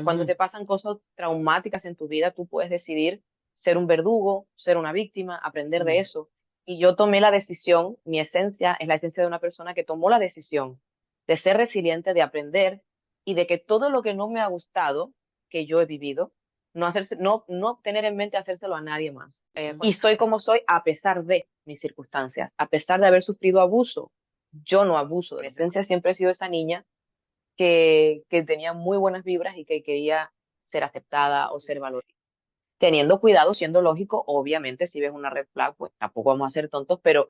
Cuando Ujú, te pasan cosas traumáticas en tu vida, tú puedes decidir ser un verdugo, ser una víctima, aprender de mm, eso. Y yo tomé la decisión, mi esencia es la esencia de una persona que tomó la decisión de ser resiliente, de aprender y de que todo lo que no me ha gustado, que yo he vivido, no tener en mente hacérselo a nadie más. Y soy como soy a pesar de mis circunstancias, a pesar de haber sufrido abuso. Yo no abuso. En esencia siempre he sido esa niña que tenía muy buenas vibras y que quería ser aceptada o ser valorada. Teniendo cuidado, siendo lógico, obviamente, si ves una red flag, pues tampoco vamos a ser tontos, pero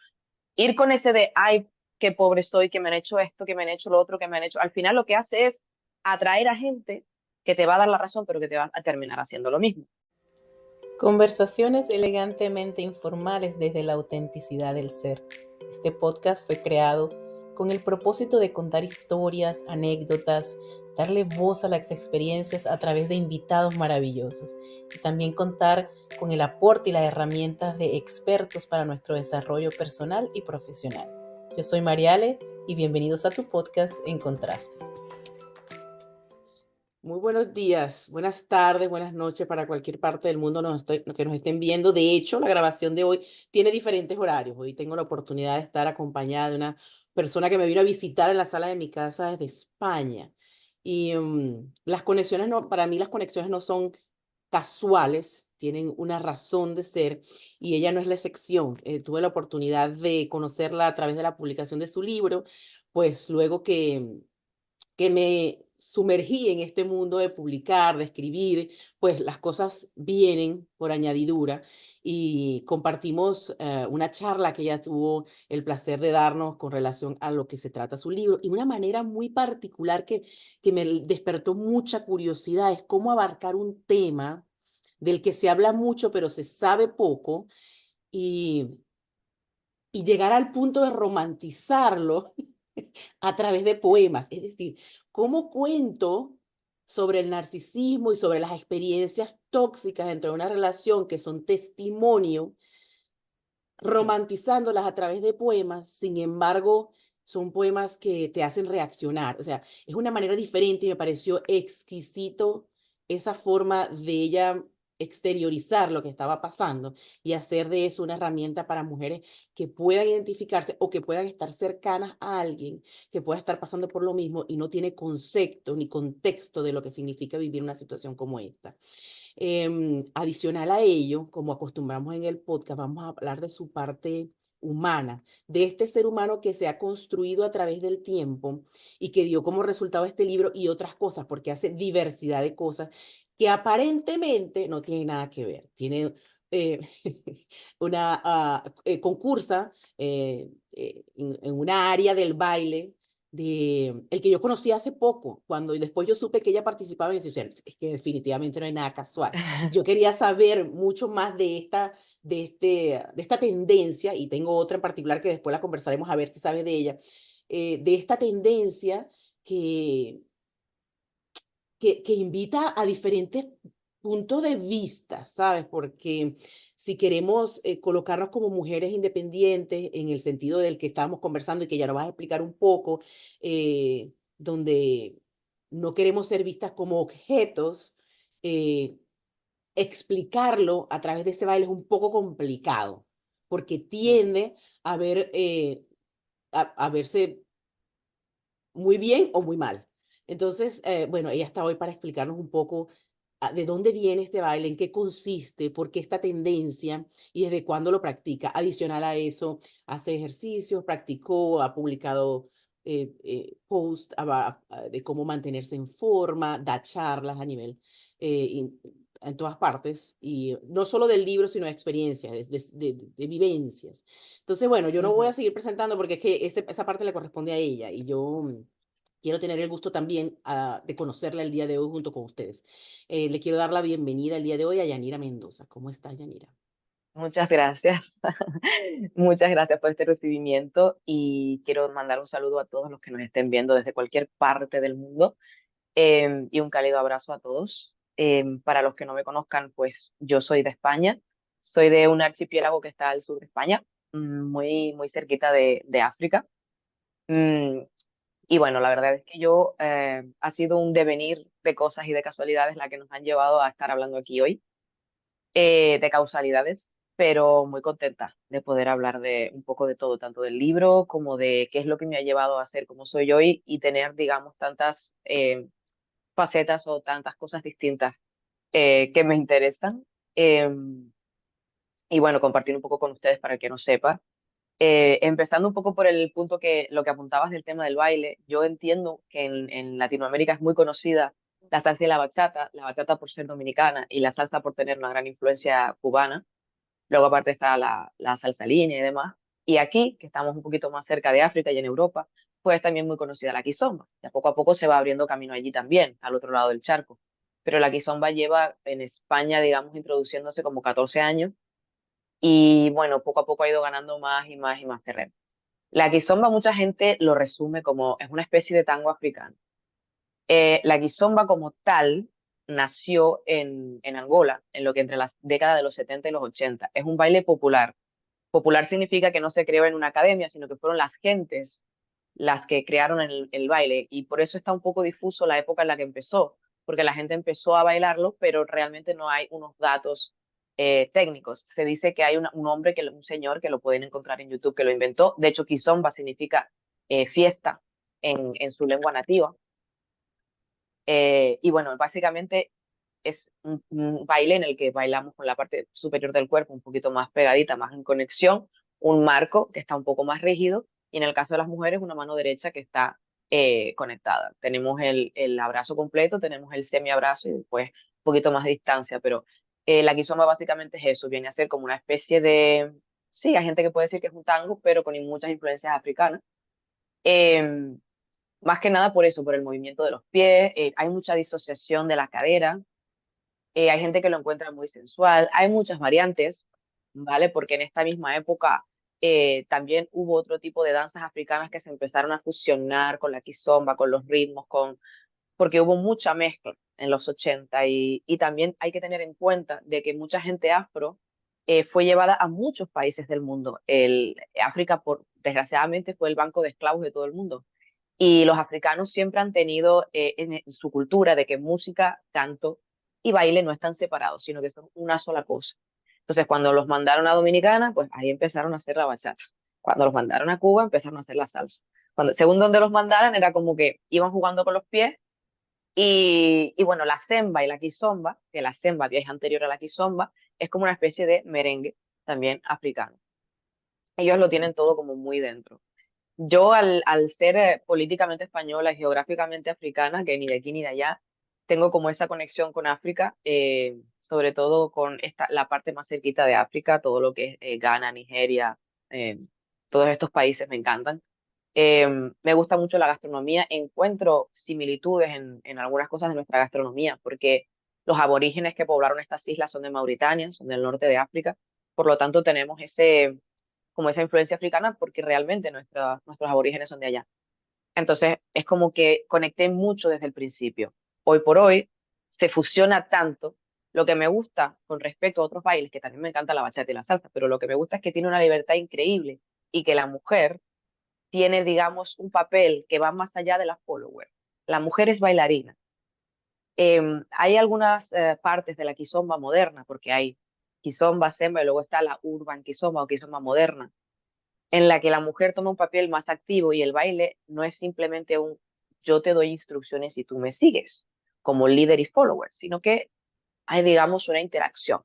ir con ese de, ay, qué pobre soy, que me han hecho esto, que me han hecho lo otro, que me han hecho, al final lo que hace es atraer a gente que te va a dar la razón, pero que te va a terminar haciendo lo mismo. Conversaciones elegantemente informales desde la autenticidad del ser. Este podcast fue creado con el propósito de contar historias, anécdotas, darle voz a las experiencias a través de invitados maravillosos y también contar con el aporte y las herramientas de expertos para nuestro desarrollo personal y profesional. Yo soy Mariale y bienvenidos a tu podcast En Contraste. Muy buenos días, buenas tardes, buenas noches para cualquier parte del mundo que nos estén viendo. De hecho, la grabación de hoy tiene diferentes horarios. Hoy tengo la oportunidad de estar acompañada de una persona que me vino a visitar en la sala de mi casa desde España. Y las conexiones no, para mí las conexiones no son casuales, tienen una razón de ser y ella no es la excepción. Tuve la oportunidad de conocerla a través de la publicación de su libro, pues luego que me sumergí en este mundo de publicar, de escribir, pues las cosas vienen por añadidura y compartimos una charla que ella tuvo el placer de darnos con relación a lo que se trata su libro y una manera muy particular que me despertó mucha curiosidad es cómo abarcar un tema del que se habla mucho pero se sabe poco y, y llegar al punto de romantizarlo a través de poemas. Es decir, cómo cuento sobre el narcisismo y sobre las experiencias tóxicas dentro de una relación que son testimonio, romantizándolas a través de poemas, sin embargo, son poemas que te hacen reaccionar. O sea, es una manera diferente y me pareció exquisito esa forma de ella exteriorizar lo que estaba pasando y hacer de eso una herramienta para mujeres que puedan identificarse o que puedan estar cercanas a alguien que pueda estar pasando por lo mismo y no tiene concepto ni contexto de lo que significa vivir una situación como esta. Adicional a ello, como acostumbramos en el podcast, vamos a hablar de su parte humana, de este ser humano que se ha construido a través del tiempo y que dio como resultado este libro y otras cosas, porque hace diversidad de cosas que aparentemente no tienen nada que ver. Tiene eh, una concursa en una área del baile de el que yo conocí hace poco, cuando y después yo supe que ella participaba y decía, es que definitivamente no hay nada casual. Yo quería saber mucho más de esta tendencia, y tengo otra en particular que después la conversaremos a ver si sabe de ella, de esta tendencia que, que invita a diferentes puntos de vista, ¿sabes? Porque si queremos colocarnos como mujeres independientes, en el sentido del que estábamos conversando y que ya nos vas a explicar un poco, donde no queremos ser vistas como objetos, eh, explicarlo a través de ese baile es un poco complicado, porque tiende a ver, a verse muy bien o muy mal. Entonces, bueno, ella está hoy para explicarnos un poco de dónde viene este baile, en qué consiste, por qué esta tendencia y desde cuándo lo practica. Adicional a eso, hace ejercicios, practicó, ha publicado posts de cómo mantenerse en forma, da charlas a nivel en todas partes, y no solo del libro, sino de experiencias, de vivencias. Entonces, bueno, yo no voy a Ujú. seguir presentando porque es que esa parte le corresponde a ella y yo quiero tener el gusto también de conocerla el día de hoy junto con ustedes. Le quiero dar la bienvenida el día de hoy a Yanira Mendoza. ¿Cómo estás, Yanira? Muchas gracias. Muchas gracias por este recibimiento y quiero mandar un saludo a todos los que nos estén viendo desde cualquier parte del mundo, y un cálido abrazo a todos. Para los que no me conozcan, pues yo soy de España, soy de un archipiélago que está al sur de España, muy cerquita de África. Mm, Y bueno, la verdad es que yo ha sido un devenir de cosas y de casualidades la que nos han llevado a estar hablando aquí hoy, de causalidades, pero muy contenta de poder hablar de un poco de todo, tanto del libro como de qué es lo que me ha llevado a ser como soy hoy y tener, digamos, tantas facetas o tantas cosas distintas que me interesan. Em, y bueno, compartir un poco con ustedes para el que no sepa. Empezando un poco por el punto que lo que apuntabas del tema del baile, yo entiendo que en Latinoamérica es muy conocida la salsa y la bachata por ser dominicana y la salsa por tener una gran influencia cubana. Luego aparte está la salsa línea y demás. Y aquí, que estamos un poquito más cerca de África y en Europa, pues también muy conocida la kizomba. Ya poco a poco se va abriendo camino allí también, al otro lado del charco. Pero la kizomba lleva en España, digamos, introduciéndose como 14 años y bueno, poco a poco ha ido ganando más y más y más terreno. La kizomba mucha gente lo resume como es una especie de tango africano. La kizomba como tal nació en Angola, en lo que entre las décadas de los 70 y los 80. Es un baile popular. Popular significa que no se creó en una academia, sino que fueron las gentes las que crearon el baile y por eso está un poco difuso la época en la que empezó, porque la gente empezó a bailarlo, pero realmente no hay unos datos técnicos. Se dice que hay un hombre, un señor que lo pueden encontrar en YouTube que lo inventó. De hecho, kizomba significa fiesta en su lengua nativa. Y bueno, básicamente es un baile en el que bailamos con la parte superior del cuerpo un poquito más pegadita, más en conexión, un marco que está un poco más rígido y en el caso de las mujeres una mano derecha que está conectada. Tenemos el abrazo completo, tenemos el semiabrazo y después un poquito más de distancia, pero la kizomba básicamente es eso, viene a ser como una especie de, sí, hay gente que puede decir que es un tango, pero con muchas influencias africanas. Em, Más que nada por eso, por el movimiento de los pies, hay mucha disociación de la cadera, hay gente que lo encuentra muy sensual, hay muchas variantes, ¿vale? Porque en esta misma época también hubo otro tipo de danzas africanas que se empezaron a fusionar con la kizomba, con los ritmos, porque hubo mucha mezcla en los 80 y también hay que tener en cuenta de que mucha gente afro fue llevada a muchos países del mundo. África, desgraciadamente, fue el banco de esclavos de todo el mundo. Y los africanos siempre han tenido en su cultura de que música, canto y baile no están separados, sino que son una sola cosa. Entonces, cuando los mandaron a Dominicana, pues ahí empezaron a hacer la bachata. Cuando los mandaron a Cuba, empezaron a hacer la salsa. Según donde los mandaran, era como que iban jugando con los pies y bueno, la semba y la kizomba, que la semba ya es anterior a la kizomba, es como una especie de merengue también africano. Ellos lo tienen todo como muy dentro. Yo, al ser políticamente española y geográficamente africana, que ni de aquí ni de allá, tengo como esa conexión con África, sobre todo con la parte más cerquita de África, todo lo que es Ghana, Nigeria, eh, todos estos países me encantan. Me gusta mucho la gastronomía, encuentro similitudes en algunas cosas de nuestra gastronomía, porque los aborígenes que poblaron estas islas son de Mauritania, son del norte de África, por lo tanto tenemos como esa influencia africana porque realmente nuestros aborígenes son de allá. Entonces, es como que conecté mucho desde el principio. Hoy por hoy se fusiona tanto. Lo que me gusta con respecto a otros bailes, que también me encanta la bachata y la salsa, pero lo que me gusta es que tiene una libertad increíble y que la mujer tiene, digamos, un papel que va más allá de la follower. La mujer es bailarina. Hay algunas partes de la kizomba moderna, porque hay kizomba, semba y luego está la urban kizomba o kizomba moderna en la que la mujer toma un papel más activo y el baile no es simplemente un yo te doy instrucciones y tú me sigues como líder y follower, sino que hay, digamos, una interacción.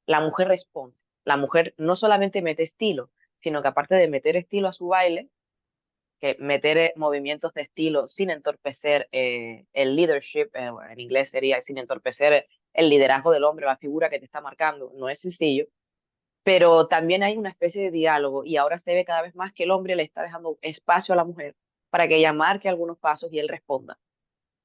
La mujer responde. La mujer no solamente mete estilo, sino que aparte de meter estilo a su baile, que meter movimientos de estilo sin entorpecer el leadership, bueno, en inglés sería sin entorpecer el liderazgo del hombre, la figura que te está marcando, no es sencillo, pero también hay una especie de diálogo y ahora se ve cada vez más que el hombre le está dejando espacio a la mujer para que ella marque algunos pasos y él responda.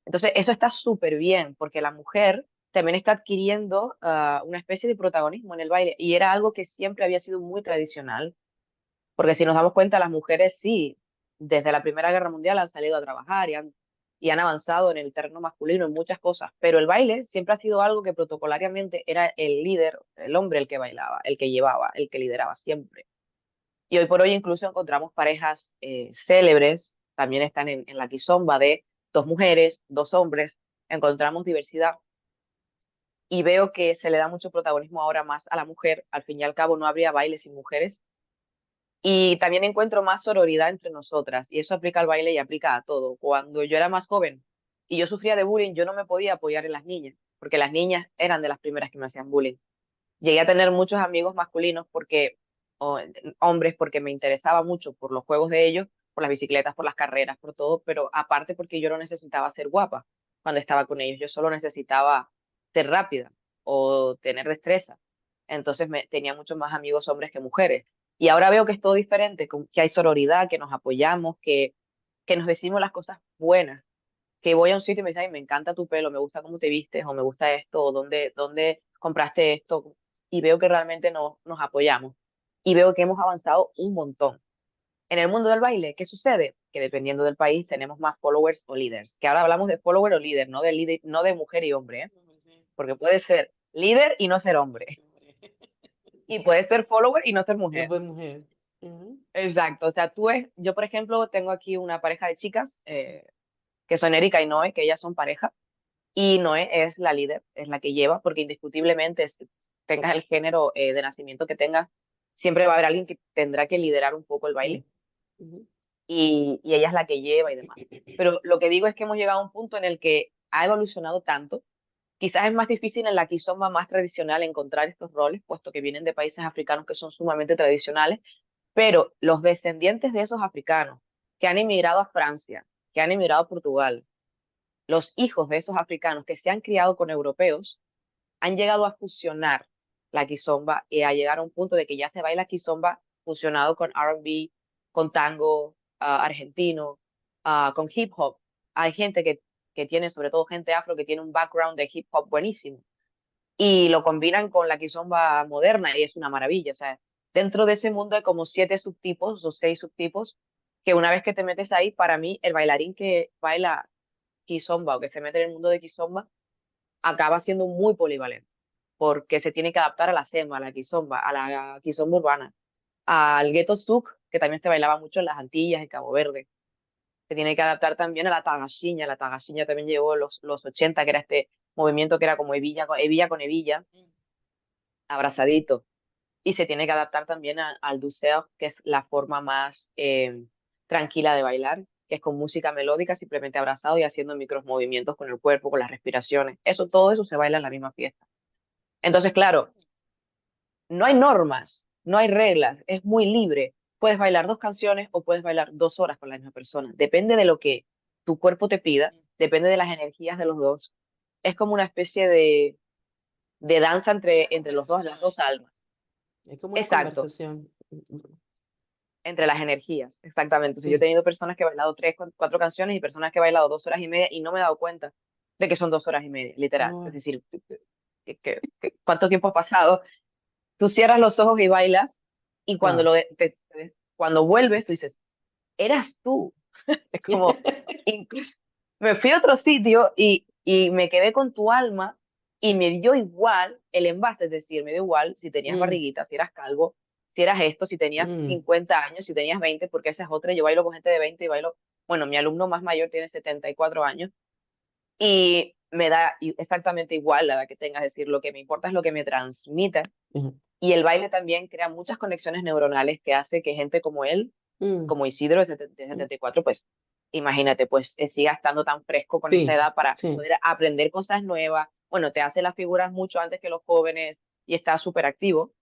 Entonces, eso está súper bien porque la mujer también está adquiriendo una especie de protagonismo en el baile y era algo que siempre había sido muy tradicional, porque si nos damos cuenta, las mujeres sí, desde la Primera Guerra Mundial han salido a trabajar y han avanzado en el terreno masculino en muchas cosas, pero el baile siempre ha sido algo que protocolariamente era el líder, el hombre el que bailaba, el que llevaba, el que lideraba siempre. Y hoy por hoy incluso encontramos parejas célebres. también están en la kizomba de dos mujeres, dos hombres, encontramos diversidad y veo que se le da mucho protagonismo ahora más a la mujer. Al fin y al cabo no habría baile sin mujeres. Y también encuentro más sororidad entre nosotras, y eso aplica al baile y aplica a todo. Cuando yo era más joven y yo sufría de bullying, yo no me podía apoyar en las niñas, porque las niñas eran de las primeras que me hacían bullying. Llegué a tener muchos amigos masculinos o hombres, porque me interesaba mucho por los juegos de ellos, por las bicicletas, por las carreras, por todo, pero aparte porque yo no necesitaba ser guapa cuando estaba con ellos, yo solo necesitaba ser rápida o tener destreza. Entonces tenía muchos más amigos hombres que mujeres. Y ahora veo que es todo diferente, que hay sororidad, que nos apoyamos, que nos decimos las cosas buenas, que voy a un sitio y me dicen: "Ay, me encanta tu pelo, me gusta cómo te vistes, o me gusta esto, o dónde compraste esto", y veo que realmente nos apoyamos. Y veo que hemos avanzado un montón. En el mundo del baile, ¿qué sucede? Que dependiendo del país tenemos más followers o líderes. Que ahora hablamos de follower o líder, no de líder, no de mujer y hombre, ¿eh? Sí, Porque puede ser líder y no ser hombre. sobre- Y puede ser follower y no ser No mujer. fue mujer. Ujú, Exacto. O sea, yo por ejemplo tengo aquí una pareja de chicas, que son Erika y Noé, que ellas son pareja. Y Noé es la líder, es la que lleva, porque indiscutiblemente, tengas el género de nacimiento que tengas, siempre va a haber alguien que tendrá que liderar un poco el baile, sí, ujú. y ella es la que lleva y demás. Pero lo que digo es que hemos llegado a un punto en el que ha evolucionado tanto. Quizás es más difícil en la kizomba más tradicional encontrar estos roles, puesto que vienen de países africanos que son sumamente tradicionales, pero los descendientes de esos africanos que han emigrado a Francia, que han emigrado a Portugal, los hijos de esos africanos que se han criado con europeos, han llegado a fusionar la kizomba y a llegar a un punto de que ya se baila kizomba fusionado con R&B, con tango argentino, con hip hop. Hay gente que tiene, sobre todo gente afro, que tiene un background de hip hop buenísimo y lo combinan con la kizomba moderna y es una maravilla. O sea, dentro de ese mundo hay como 7 subtipos o 6 subtipos que una vez que te metes ahí, para mí, el bailarín que baila kizomba o que se mete en el mundo de kizomba acaba siendo muy polivalente porque se tiene que adaptar a la sema, a la kizomba urbana, al ghetto zouk, que también se bailaba mucho en las Antillas, en Cabo Verde. Se tiene que adaptar también a la tagashiña también llegó en los 80, que era este movimiento que era como hebilla con hebilla, abrazadito. Y se tiene que adaptar también al duseur, que es la forma más tranquila de bailar, que es con música melódica, simplemente abrazado y haciendo micros movimientos con el cuerpo, con las respiraciones. Todo eso se baila en la misma fiesta. Entonces, claro, no hay normas, no hay reglas, es muy libre. Puedes bailar 2 canciones o puedes bailar 2 horas con la misma persona. Depende de lo que tu cuerpo te pida, depende de las energías de los dos. Es como una especie de danza Es una entre los dos, conversación, las dos almas. es como una Exacto, conversación. entre las energías, exactamente. Entonces, yo he Sí. tenido personas que he bailado 3, 4 canciones y personas que he bailado 2 horas y media y no me he dado cuenta de que son 2 horas y media, literal. Es Oh, decir, ¿cuánto tiempo ha pasado? Tú cierras los ojos y bailas y wow. cuando vuelves, tú dices, eras tú. Es como, incluso, me fui a otro sitio y me quedé con tu alma y me dio igual el envase, es decir, me dio igual si tenías Mm, barriguita, si eras calvo, si eras esto, si tenías mm, 50 años, si tenías 20, porque esa es otra. Yo bailo con gente de 20 y bailo, bueno, mi alumno más mayor tiene 74 años y me da exactamente igual la edad que tengas, es decir, lo que me importa es lo que me transmita. ujú, Y el baile también crea muchas conexiones neuronales que hace que gente como él, mm, como Isidro de mm. 74, pues imagínate, pues siga estando tan fresco con esa Sí, edad para sí. poder aprender cosas nuevas. Bueno, te hace las figuras mucho antes que los jóvenes y está súper activo.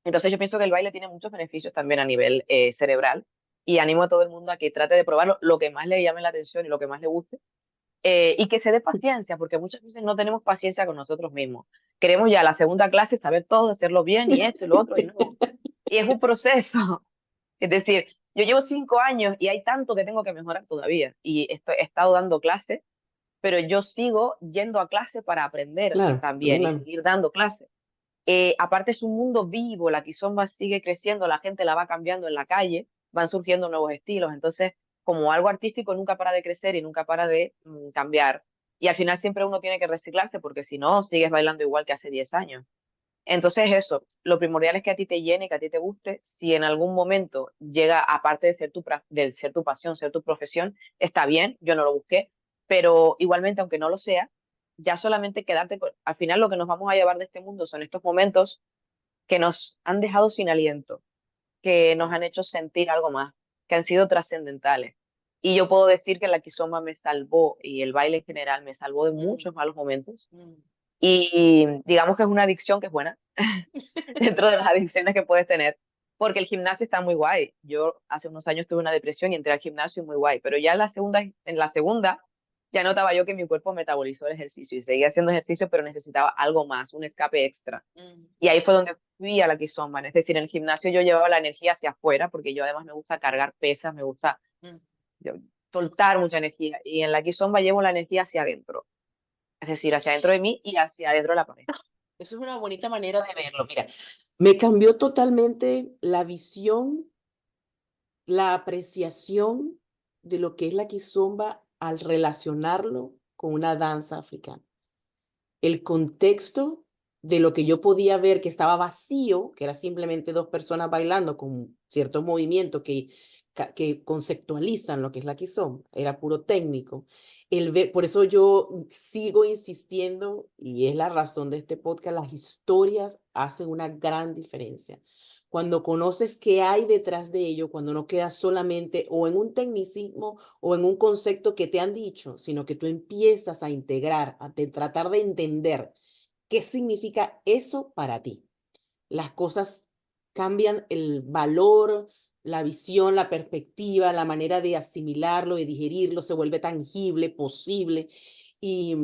Entonces yo pienso que el baile tiene muchos beneficios también a nivel cerebral y animo a todo el mundo a que trate de probarlo, lo que más le llame la atención y lo que más le guste, y que se dé paciencia, porque muchas veces no tenemos paciencia con nosotros mismos. Queremos ya la segunda clase saber todo, hacerlo bien y esto y lo otro, y no. Y es un proceso. Es decir, yo llevo 5 años y hay tanto que tengo que mejorar todavía. Y he estado dando clases, pero yo sigo yendo a clase para aprender Claro, también y claro. seguir dando clases. Aparte es un mundo vivo, la kizomba sigue creciendo, la gente la va cambiando en la calle, van surgiendo nuevos estilos, entonces como algo artístico nunca para de crecer y nunca para de cambiar. Y al final siempre uno tiene que reciclarse porque si no, sigues bailando igual que hace 10 años. Entonces eso, lo primordial es que a ti te llene, que a ti te guste. Si en algún momento llega, aparte de ser de ser tu pasión, ser tu profesión, está bien, yo no lo busqué, pero igualmente, aunque no lo sea, ya solamente quedarte al final lo que nos vamos a llevar de este mundo son estos momentos que nos han dejado sin aliento, que nos han hecho sentir algo más, que han sido trascendentales. Y yo puedo decir que la Kizomba me salvó y el baile en general me salvó de Mm, muchos malos momentos. mm. Y digamos que es una adicción que es buena dentro de las adicciones que puedes tener, porque el gimnasio está muy guay. Yo hace unos años tuve una depresión y entré al gimnasio muy guay, pero ya en la segunda ya notaba yo que mi cuerpo metabolizó el ejercicio y seguía haciendo ejercicio, pero necesitaba algo más, un escape extra. Mm, Y ahí fue donde fui a la Kizomba, es decir, en el gimnasio yo llevaba la energía hacia afuera, porque yo además me gusta cargar pesas, me gusta mm. yo, soltar mucha energía, y en la Kizomba llevo la energía hacia adentro, es decir, hacia adentro de mí y hacia adentro de la pared. Eso es una bonita manera de verlo. Mira, me cambió totalmente la visión, la apreciación de lo que es la kizomba al relacionarlo con una danza africana. El contexto de lo que yo podía ver que estaba vacío, que era simplemente dos personas bailando con ciertos movimientos que conceptualizan lo que es la kizomba, era puro técnico. Por eso yo sigo insistiendo, y es la razón de este podcast, las historias hacen una gran diferencia. Cuando conoces qué hay detrás de ello, cuando no quedas solamente o en un tecnicismo o en un concepto que te han dicho, sino que tú empiezas a integrar, tratar de entender qué significa eso para ti. Las cosas cambian el valor, la visión, la perspectiva, la manera de asimilarlo, de digerirlo, se vuelve tangible, posible. Y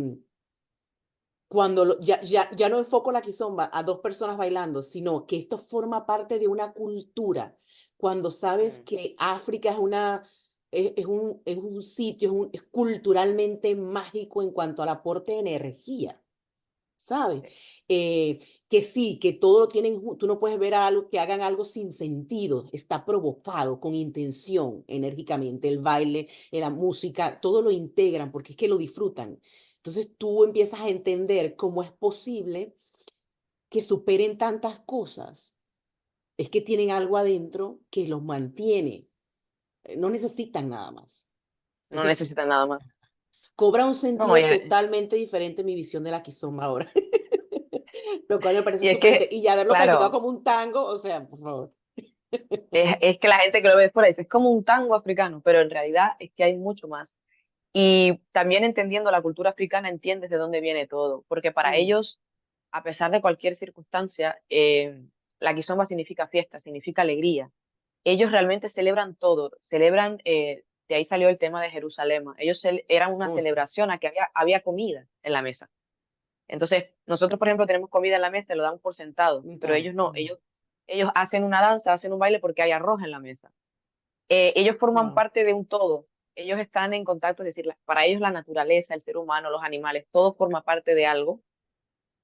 cuando ya no enfoco la kizomba a dos personas bailando, sino que esto forma parte de una cultura. Cuando sabes Mm, que África es un sitio, es culturalmente mágico en cuanto al aporte de energía, ¿sabes? sí. Eh, que sí, que todo lo tienen, tú no puedes ver algo, que hagan algo sin sentido, está provocado, con intención, enérgicamente, el baile, la música, todo lo integran porque es que lo disfrutan. Entonces tú empiezas a entender cómo es posible que superen tantas cosas. Es que tienen algo adentro que los mantiene, no necesitan nada más. No Entonces necesitan nada más. cobra un No, sentido totalmente diferente mi visión de la kizomba ahora. Lo cual me parece y es súper que, y ya haberlo calificado claro, como un tango, o sea, por favor. es que la gente que lo ve por ahí dice, es como un tango africano, pero en realidad es que hay mucho más. Y también entendiendo la cultura africana entiendes de dónde viene todo, porque para Mm, ellos, a pesar de cualquier circunstancia, la kizomba significa fiesta, significa alegría. Ellos realmente celebran todo, celebran, de ahí salió el tema de Jerusalén. Ellos eran una oh, sí, celebración a que había comida en la mesa. Entonces, nosotros, por ejemplo, tenemos comida en la mesa y lo damos por sentado, un pero tango. ellos no, ellos hacen una danza, hacen un baile porque hay arroz en la mesa. Ellos forman Wow. parte de un todo, ellos están en contacto, es decir, para ellos la naturaleza, el ser humano, los animales, todo forma parte de algo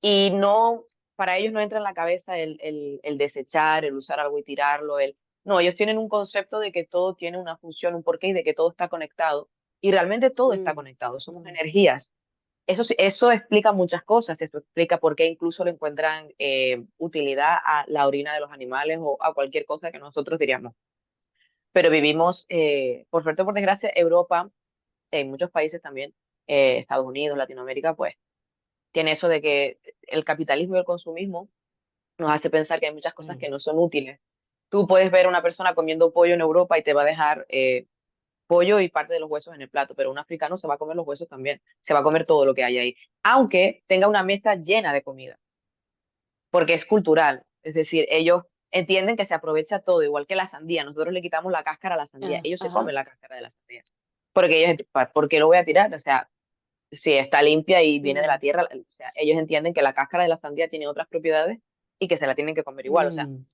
y no, para ellos no entra en la cabeza el desechar, el usar algo y tirarlo, no, ellos tienen un concepto de que todo tiene una función, un porqué y de que todo está conectado y realmente todo está Mm, conectado, somos mm, energías. Eso, eso explica muchas cosas, eso explica por qué incluso le encuentran utilidad a la orina de los animales o a cualquier cosa que nosotros diríamos. Pero vivimos, por suerte o por desgracia, Europa, en muchos países también, Estados Unidos, Latinoamérica, pues tiene eso de que el capitalismo y el consumismo nos hace pensar que hay muchas cosas mm, que no son útiles. Tú puedes ver a una persona comiendo pollo en Europa y te va a dejar pollo y parte de los huesos en el plato, pero un africano se va a comer los huesos también, se va a comer todo lo que hay ahí, aunque tenga una mesa llena de comida, porque es cultural, es decir, ellos entienden que se aprovecha todo, igual que la sandía, nosotros le quitamos la cáscara a la sandía, ellos se ajá. comen la cáscara de la sandía, porque ellos, ¿por qué lo voy a tirar? O sea, si está limpia y viene de la Mm, tierra, o sea, ellos entienden que la cáscara de la sandía tiene otras propiedades y que se la tienen que comer igual, o sea, mm,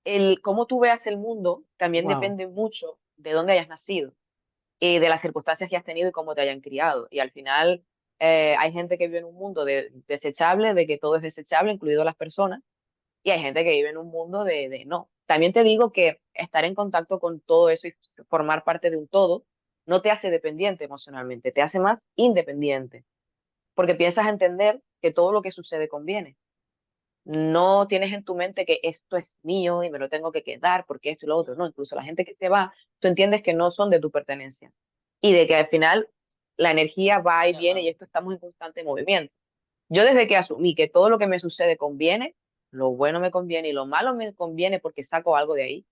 el cómo tú veas el mundo también wow. depende mucho de dónde hayas nacido y de las circunstancias que has tenido y cómo te hayan criado. Y al final hay gente que vive en un mundo desechable, de que todo es desechable, incluido las personas, y hay gente que vive en un mundo de no. También te digo que estar en contacto con todo eso y formar parte de un todo no te hace dependiente emocionalmente, te hace más independiente, porque piensas entender que todo lo que sucede conviene. No tienes en tu mente que esto es mío y me lo tengo que quedar porque esto y lo otro, no, incluso la gente que se va, tú entiendes que no son de tu pertenencia y de que al final la energía va y viene Ajá. y esto estamos en constante movimiento. Yo desde que asumí que todo lo que me sucede conviene, lo bueno me conviene y lo malo me conviene porque saco algo de ahí,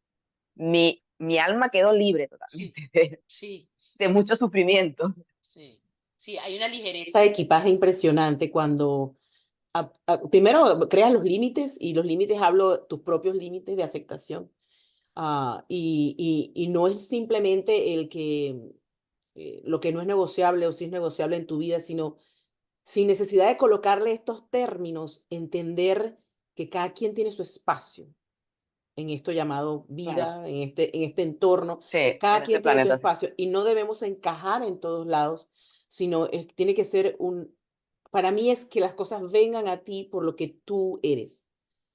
mi alma quedó libre Sí, totalmente sí, de mucho sufrimiento. sí. Sí, hay una ligereza de equipaje impresionante cuando primero creas los límites, y los límites hablo tus propios límites de aceptación. Y no es simplemente el que lo que no es negociable o si es negociable en tu vida, sino sin necesidad de colocarle estos términos, entender que cada quien tiene su espacio en esto llamado Claro, vida, en este entorno. sí, Cada en este quien tiene tu planeta, sí. espacio y no debemos encajar en todos lados, sino tiene que ser para mí es que las cosas vengan a ti por lo que tú eres.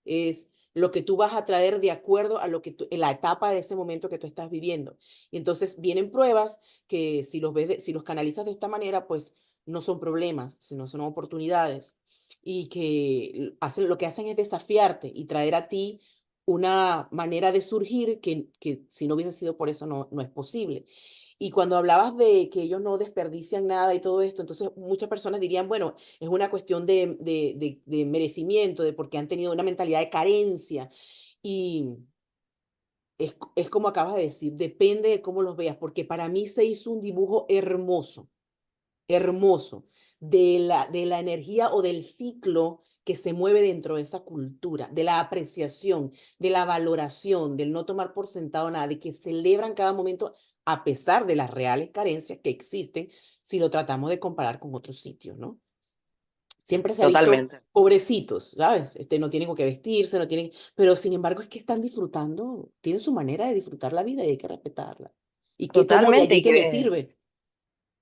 Es lo que tú vas a traer de acuerdo a lo que en la etapa de ese momento que tú estás viviendo. Y entonces vienen pruebas que si los ves, si los canalizas de esta manera, pues no son problemas, sino son oportunidades. Y que lo que hacen es desafiarte y traer a ti una manera de surgir que si no hubiese sido por eso no es posible. Y cuando hablabas de que ellos no desperdician nada y todo esto, entonces muchas personas dirían, bueno, es una cuestión de merecimiento, de porque han tenido una mentalidad de carencia. Y es como acabas de decir, depende de cómo los veas, porque para mí se hizo un dibujo hermoso, hermoso, de la energía o del ciclo que se mueve dentro de esa cultura, de la apreciación, de la valoración, del no tomar por sentado nada, de que celebran cada momento a pesar de las reales carencias que existen si lo tratamos de comparar con otros sitios, ¿no? Siempre se ha visto Totalmente. pobrecitos, ¿sabes? No tienen con qué vestirse, no tienen, pero sin embargo es que están disfrutando, tienen su manera de disfrutar la vida y hay que respetarla. ¿Y qué tomo de Totalmente, allí que me sirve?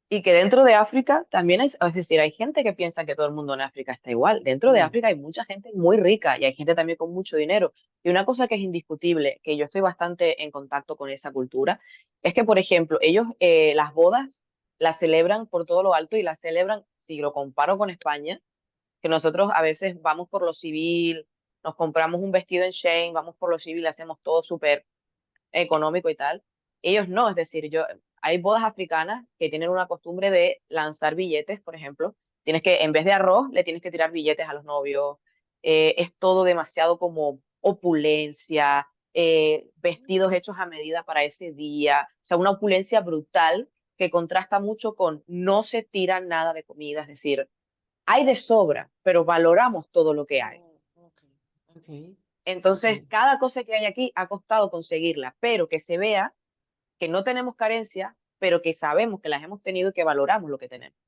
y que dentro de África también es decir, hay gente que piensa que todo el mundo en África está igual. Dentro de Mm, África hay mucha gente muy rica y hay gente también con mucho dinero. Y una cosa que es indiscutible, que yo estoy bastante en contacto con esa cultura, es que, por ejemplo, ellos las bodas las celebran por todo lo alto y las celebran, si lo comparo con España, que nosotros a veces vamos por lo civil, nos compramos un vestido en Shein, vamos por lo civil, hacemos todo súper económico y tal. Ellos no, es decir, hay bodas africanas que tienen una costumbre de lanzar billetes, por ejemplo. Tienes que, en vez de arroz, le tienes que tirar billetes a los novios. Es todo demasiado como opulencia, vestidos hechos a medida para ese día. O sea, una opulencia brutal que contrasta mucho con no se tira nada de comida, es decir, hay de sobra, pero valoramos todo lo que hay. oh, ok, ok, ok. Entonces, cada cosa que hay aquí ha costado conseguirla, pero que se vea que no tenemos carencia, pero que sabemos que las hemos tenido y que valoramos lo que tenemos.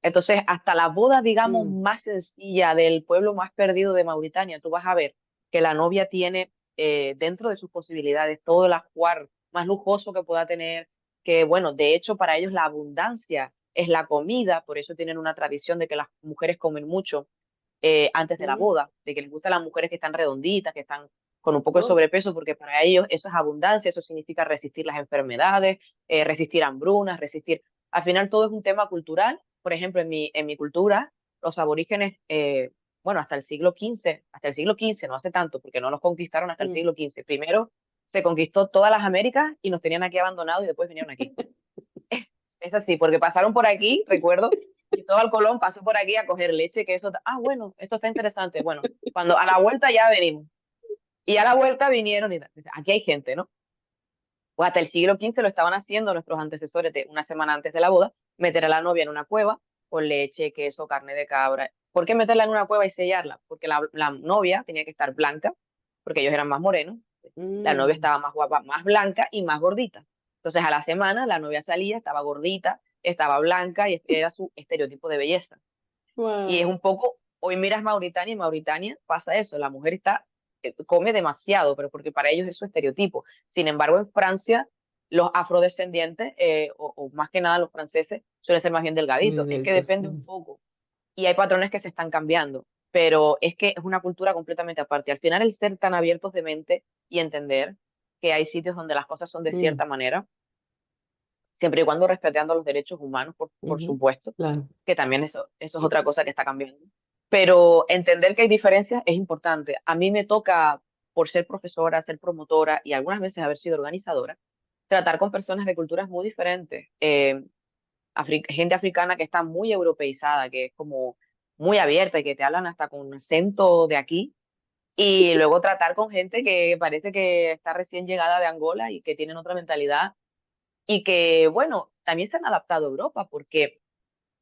Entonces, hasta la boda, digamos, Mm, más sencilla del pueblo más perdido de Mauritania, tú vas a ver que la novia tiene dentro de sus posibilidades todo el ajuar más lujoso que pueda tener, que bueno, de hecho para ellos la abundancia es la comida, por eso tienen una tradición de que las mujeres comen mucho antes de la mm, boda, de que les gustan las mujeres que están redonditas, que están con un poco de oh, sobrepeso, porque para ellos eso es abundancia, eso significa resistir las enfermedades, resistir hambrunas, resistir. Al final todo es un tema cultural. Por ejemplo, en mi cultura, los aborígenes, bueno, hasta el siglo XV, no hace tanto, porque no nos conquistaron hasta el mm. siglo XV. Primero se conquistó todas las Américas y nos tenían aquí abandonados y después vinieron aquí. Es así, porque pasaron por aquí, recuerdo, Cristóbal Colón pasó por aquí a coger leche, que eso, bueno, esto está interesante. Bueno, cuando a la vuelta ya venimos. Y a la vuelta vinieron y tal. Dice, aquí hay gente, ¿no? Pues hasta el siglo XV lo estaban haciendo nuestros antecesores de una semana antes de la boda, meter a la novia en una cueva con leche, queso, carne de cabra. ¿Por qué meterla en una cueva y sellarla? Porque la novia tenía que estar blanca, porque ellos eran más morenos. La novia Mm, estaba más guapa, más blanca y más gordita. Entonces a la semana la novia salía, estaba gordita, estaba blanca y este era su estereotipo de belleza. Y es wow. un poco, hoy miras Mauritania y en Mauritania pasa eso, la mujer come demasiado, pero porque para ellos es su estereotipo. Sin embargo, en Francia, los afrodescendientes, o más que nada los franceses, suelen ser más bien Muy delgaditos. Es que deltos. depende un poco. Y hay patrones que se están cambiando, pero es que es una cultura completamente aparte. Al final, el ser tan abiertos de mente y entender que hay sitios donde las cosas son de Mm, cierta manera, siempre y cuando respetando los derechos humanos, por ujú, supuesto, claro. que también eso es otra cosa que está cambiando. pero entender que hay diferencias es importante. A mí me toca, por ser profesora, ser promotora y algunas veces haber sido organizadora, tratar con personas de culturas muy diferentes. Gente africana que está muy europeizada, que es como muy abierta y que te hablan hasta con un acento de aquí. Y luego tratar con gente que parece que está recién llegada de Angola y que tienen otra mentalidad y que, bueno, también se han adaptado a Europa, porque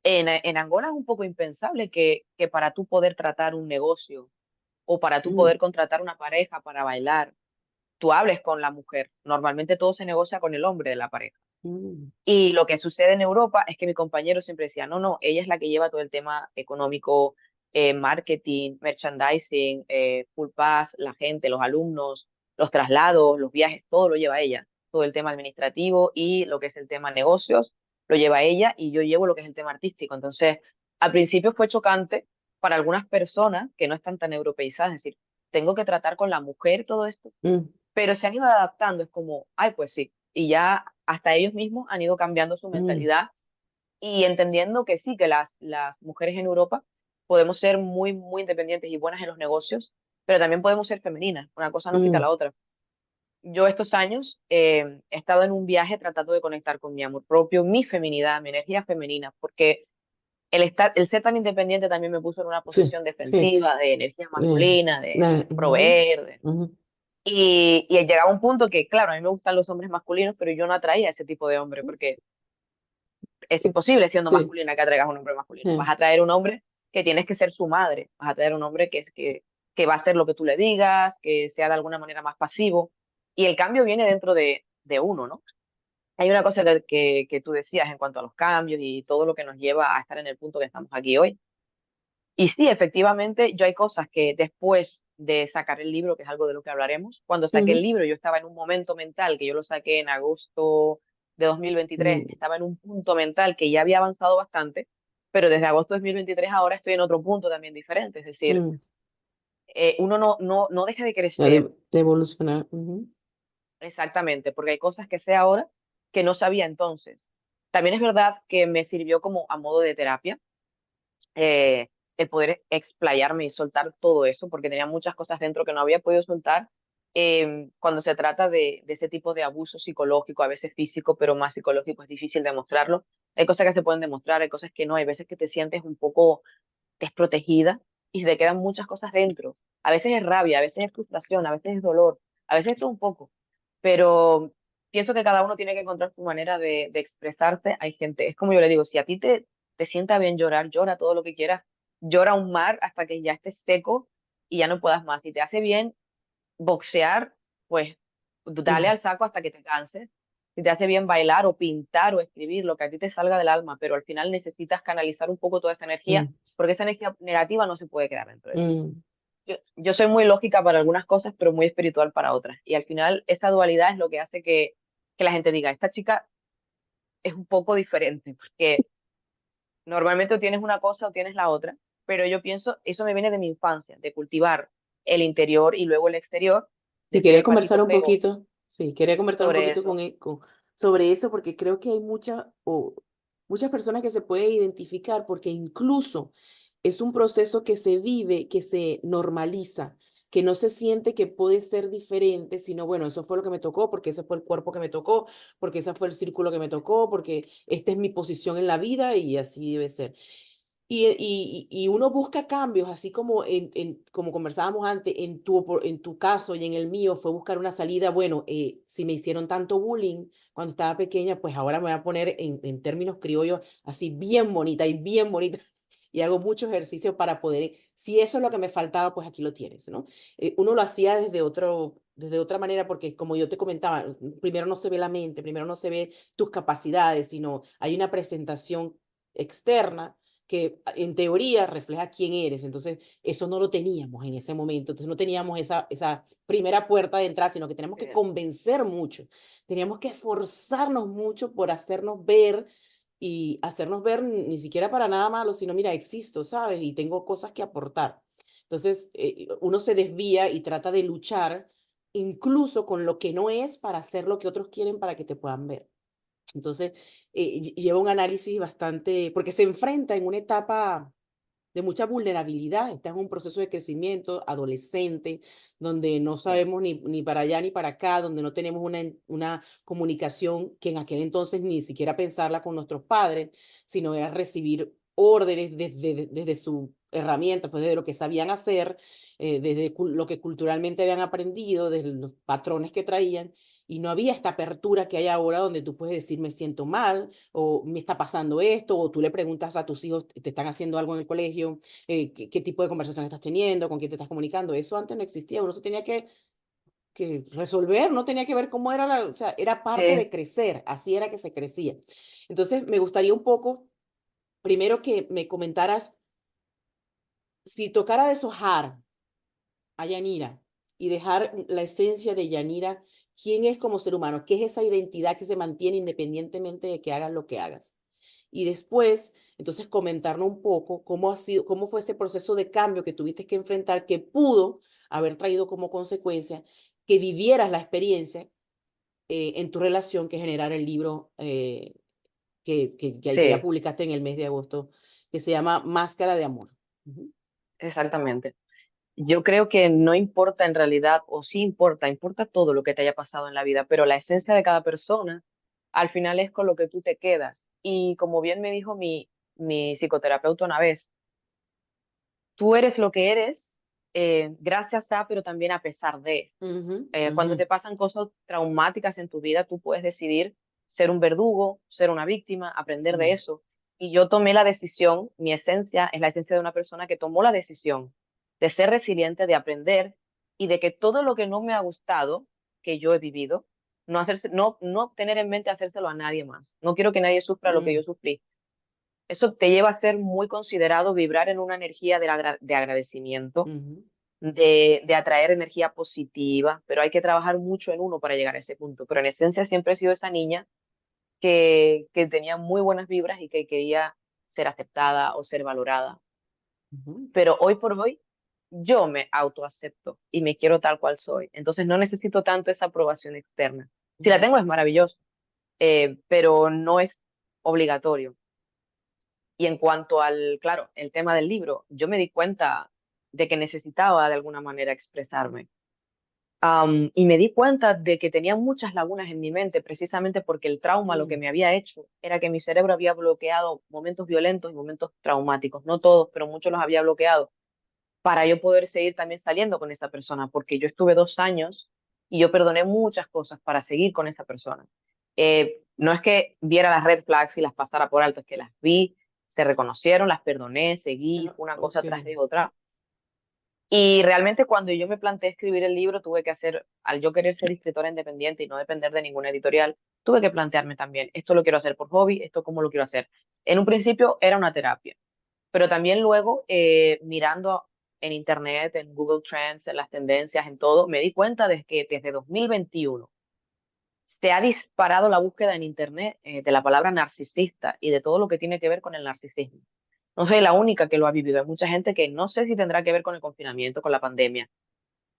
en Angola es un poco impensable que para tú poder tratar un negocio o para tú Mm, poder contratar una pareja para bailar, tú hables con la mujer. Normalmente todo se negocia con el hombre de la pareja. mm, Y lo que sucede en Europa es que mi compañero siempre decía, no, no, ella es la que lleva todo el tema económico, marketing, merchandising, full pass, la gente, los alumnos, los traslados, los viajes, todo lo lleva ella. Todo el tema administrativo y lo que es el tema negocios lo lleva ella y yo llevo lo que es el tema artístico. Entonces, al principio fue chocante para algunas personas que no están tan europeizadas, es decir, tengo que tratar con la mujer todo esto, mm, pero se han ido adaptando, es como, ay, pues sí, y ya hasta ellos mismos han ido cambiando su mm, mentalidad y entendiendo que sí, que las mujeres en Europa podemos ser muy, muy independientes y buenas en los negocios, pero también podemos ser femeninas, una cosa no quita mm, la otra. Yo estos años he estado en un viaje tratando de conectar con mi amor propio, mi feminidad, mi energía femenina, porque el ser tan independiente también me puso en una sí, posición sí. defensiva, de energía eh, masculina, de ujú, proveer, ujú, y llegaba un punto que, claro, a mí me gustan los hombres masculinos, pero yo no atraía a ese tipo de hombre, porque es imposible siendo sí, masculina que atraigas a un hombre masculino. Vas sí, a traer un hombre que tienes que ser su madre, vas a traer un hombre que va a hacer lo que tú le digas, que sea de alguna manera más pasivo, y el cambio viene dentro de uno, ¿no? Hay una cosa que tú decías en cuanto a los cambios y todo lo que nos lleva a estar en el punto que estamos aquí hoy. Y sí, efectivamente, yo hay cosas que después de sacar el libro, que es algo de lo que hablaremos, cuando saqué el ujú, libro yo estaba en un momento mental, que yo lo saqué en agosto de 2023, mm, estaba en un punto mental que ya había avanzado bastante, pero desde agosto de 2023 ahora estoy en otro punto también diferente, es decir, mm. uno no deja de Ya crecer de evolucionar. Ujú, exactamente, porque hay cosas que sé ahora que no sabía entonces. También es verdad que me sirvió como a modo de terapia el poder explayarme y soltar todo eso, porque tenía muchas cosas dentro que no había podido soltar cuando se trata de ese tipo de abuso psicológico, a veces físico, pero más psicológico, es difícil demostrarlo. Hay cosas que se pueden demostrar, hay cosas que no, hay veces que te sientes un poco desprotegida y se te quedan muchas cosas dentro. A veces es rabia, a veces es frustración, a veces es dolor, a veces es un poco, pero pienso que cada uno tiene que encontrar su manera de expresarse. Hay gente, es como yo le digo, si a ti te sienta bien llorar, llora todo lo que quieras, llora un mar hasta que ya estés seco y ya no puedas más. Si te hace bien boxear, pues dale mm, al saco hasta que te canses. Si te hace bien bailar o pintar o escribir, lo que a ti te salga del alma, pero al final necesitas canalizar un poco toda esa energía, mm, porque esa energía negativa no se puede quedar dentro de ti. mm. Yo soy muy lógica para algunas cosas, pero muy espiritual para otras. Y al final esa dualidad es lo que hace que la gente diga, esta chica es un poco diferente, porque normalmente o tienes una cosa o tienes la otra, pero yo pienso, eso me viene de mi infancia, de cultivar el interior y luego el exterior, de Sí, ser quería el conversar patito un feo poquito, sí, quería conversar un sobre poquito eso. sobre eso porque creo que hay muchas personas que se pueden identificar porque incluso es un proceso que se vive, que se normaliza, que no se siente que puede ser diferente, sino bueno, eso fue lo que me tocó, porque ese fue el cuerpo que me tocó, porque ese fue el círculo que me tocó, porque esta es mi posición en la vida y así debe ser. Y uno busca cambios, así como, como conversábamos antes, en tu caso y en el mío, fue buscar una salida, bueno, si me hicieron tanto bullying cuando estaba pequeña, pues ahora me voy a poner en términos criollos así bien bonita y bien bonita. Y hago mucho ejercicio para poder, si eso es lo que me faltaba, pues aquí lo tienes, ¿no? Uno lo hacía desde otra manera, porque como yo te comentaba, primero no se ve la mente, primero no se ve tus capacidades, sino hay una presentación externa que en teoría refleja quién eres. Entonces, eso no lo teníamos en ese momento. Entonces, no teníamos esa primera puerta de entrada, sino que teníamos que Eh, convencer mucho. Teníamos que esforzarnos mucho por hacernos ver y hacernos ver ni siquiera para nada malo, sino, mira, existo, ¿sabes? Y tengo cosas que aportar. Entonces, uno se desvía y trata de luchar incluso con lo que no es para hacer lo que otros quieren para que te puedan ver. Entonces, lleva un análisis bastante, porque se enfrenta en una etapa, de mucha vulnerabilidad. Estás en un proceso de crecimiento adolescente, donde no Sí, sabemos ni para allá ni para acá, donde no tenemos una comunicación que en aquel entonces ni siquiera pensarla con nuestros padres, sino era recibir órdenes desde su herramienta, pues desde lo que sabían hacer, desde lo que culturalmente habían aprendido, desde los patrones que traían, y no había esta apertura que hay ahora donde tú puedes decir me siento mal o me está pasando esto, o tú le preguntas a tus hijos, te están haciendo algo en el colegio, qué tipo de conversación estás teniendo, con quién te estás comunicando. Eso antes no existía, uno se tenía que resolver, no tenía que ver cómo era o sea, era parte de sí, crecer, así era que se crecía. Entonces, me gustaría un poco, primero que me comentaras, si tocara deshojar a Yanira y dejar la esencia de Yanira, quién es como ser humano, qué es esa identidad que se mantiene independientemente de que hagas lo que hagas. Y después, entonces, comentarnos un poco cómo ha sido, cómo fue ese proceso de cambio que tuviste que enfrentar, que pudo haber traído como consecuencia que vivieras la experiencia en tu relación que generara el libro que ya sí, publicaste en el mes de agosto, que se llama Máscara de Amor. Ujú, exactamente. Yo creo que no importa en realidad, o sí importa, importa todo lo que te haya pasado en la vida, pero la esencia de cada persona al final es con lo que tú te quedas. Y como bien me dijo mi psicoterapeuta una vez, tú eres lo que eres gracias a, pero también a pesar de. ujú, Cuando ujú, te pasan cosas traumáticas en tu vida, tú puedes decidir ser un verdugo, ser una víctima, aprender de mm, eso. Y yo tomé la decisión, mi esencia es la esencia de una persona que tomó la decisión de ser resiliente, de aprender y de que todo lo que no me ha gustado, que yo he vivido, no tener en mente hacérselo a nadie más. No quiero que nadie sufra lo que yo mm, sufrí. Eso te lleva a ser muy considerado, vibrar en una energía de agradecimiento, ujú, de atraer energía positiva, pero hay que trabajar mucho en uno para llegar a ese punto. Pero en esencia siempre he sido esa niña que tenía muy buenas vibras y que quería ser aceptada o ser valorada. ujú, Pero hoy por hoy yo me autoacepto y me quiero tal cual soy. Entonces no necesito tanto esa aprobación externa. Si la ujú, tengo es maravilloso, pero no es obligatorio. Y en cuanto al, claro, el tema del libro, yo me di cuenta de que necesitaba de alguna manera expresarme. Y me di cuenta de que tenía muchas lagunas en mi mente, precisamente porque el trauma lo que mm, me había hecho era que mi cerebro había bloqueado momentos violentos y momentos traumáticos, no todos, pero muchos los había bloqueado, para yo poder seguir también saliendo con esa persona, porque yo estuve 2 años y yo perdoné muchas cosas para seguir con esa persona. No es que viera las red flags y las pasara por alto, es que las vi, se reconocieron, las perdoné, seguí ah, una cosa ok, tras de otra y realmente cuando yo me planteé escribir el libro, tuve que hacer, al yo querer ser escritora independiente y no depender de ninguna editorial, tuve que plantearme también, esto lo quiero hacer por hobby, esto cómo lo quiero hacer. En un principio era una terapia, pero también luego mirando en Internet, en Google Trends, en las tendencias, en todo, me di cuenta de que desde 2021 se ha disparado la búsqueda en Internet de la palabra narcisista y de todo lo que tiene que ver con el narcisismo. No soy la única que lo ha vivido. Hay mucha gente que no sé si tendrá que ver con el confinamiento, con la pandemia,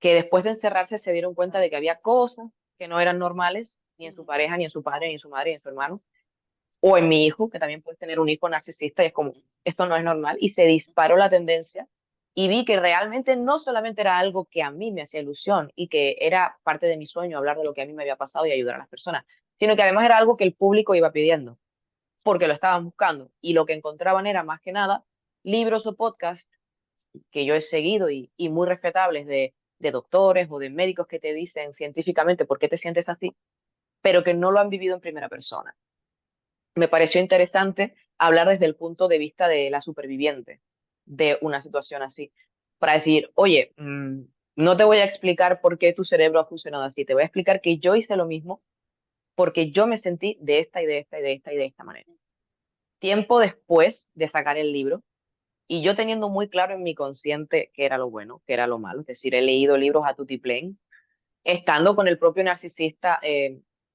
que después de encerrarse se dieron cuenta de que había cosas que no eran normales ni en su ujú, pareja, ni en su padre, ni en su madre, ni en su hermano, o en mi hijo, que también puedes tener un hijo narcisista y es como, esto no es normal, y se disparó la tendencia y vi que realmente no solamente era algo que a mí me hacía ilusión y que era parte de mi sueño hablar de lo que a mí me había pasado y ayudar a las personas, sino que además era algo que el público iba pidiendo, porque lo estaban buscando y lo que encontraban era más que nada libros o podcasts que yo he seguido y muy respetables de doctores o de médicos que te dicen científicamente por qué te sientes así, pero que no lo han vivido en primera persona. Me pareció interesante hablar desde el punto de vista de la superviviente de una situación así, para decir, oye, no te voy a explicar por qué tu cerebro ha funcionado así, te voy a explicar que yo hice lo mismo porque yo me sentí de esta y de esta y de esta y de esta manera. Tiempo después de sacar el libro, y yo teniendo muy claro en mi consciente qué era lo bueno, qué era lo malo, es decir, he leído libros a tutiplén, estando con el propio narcisista,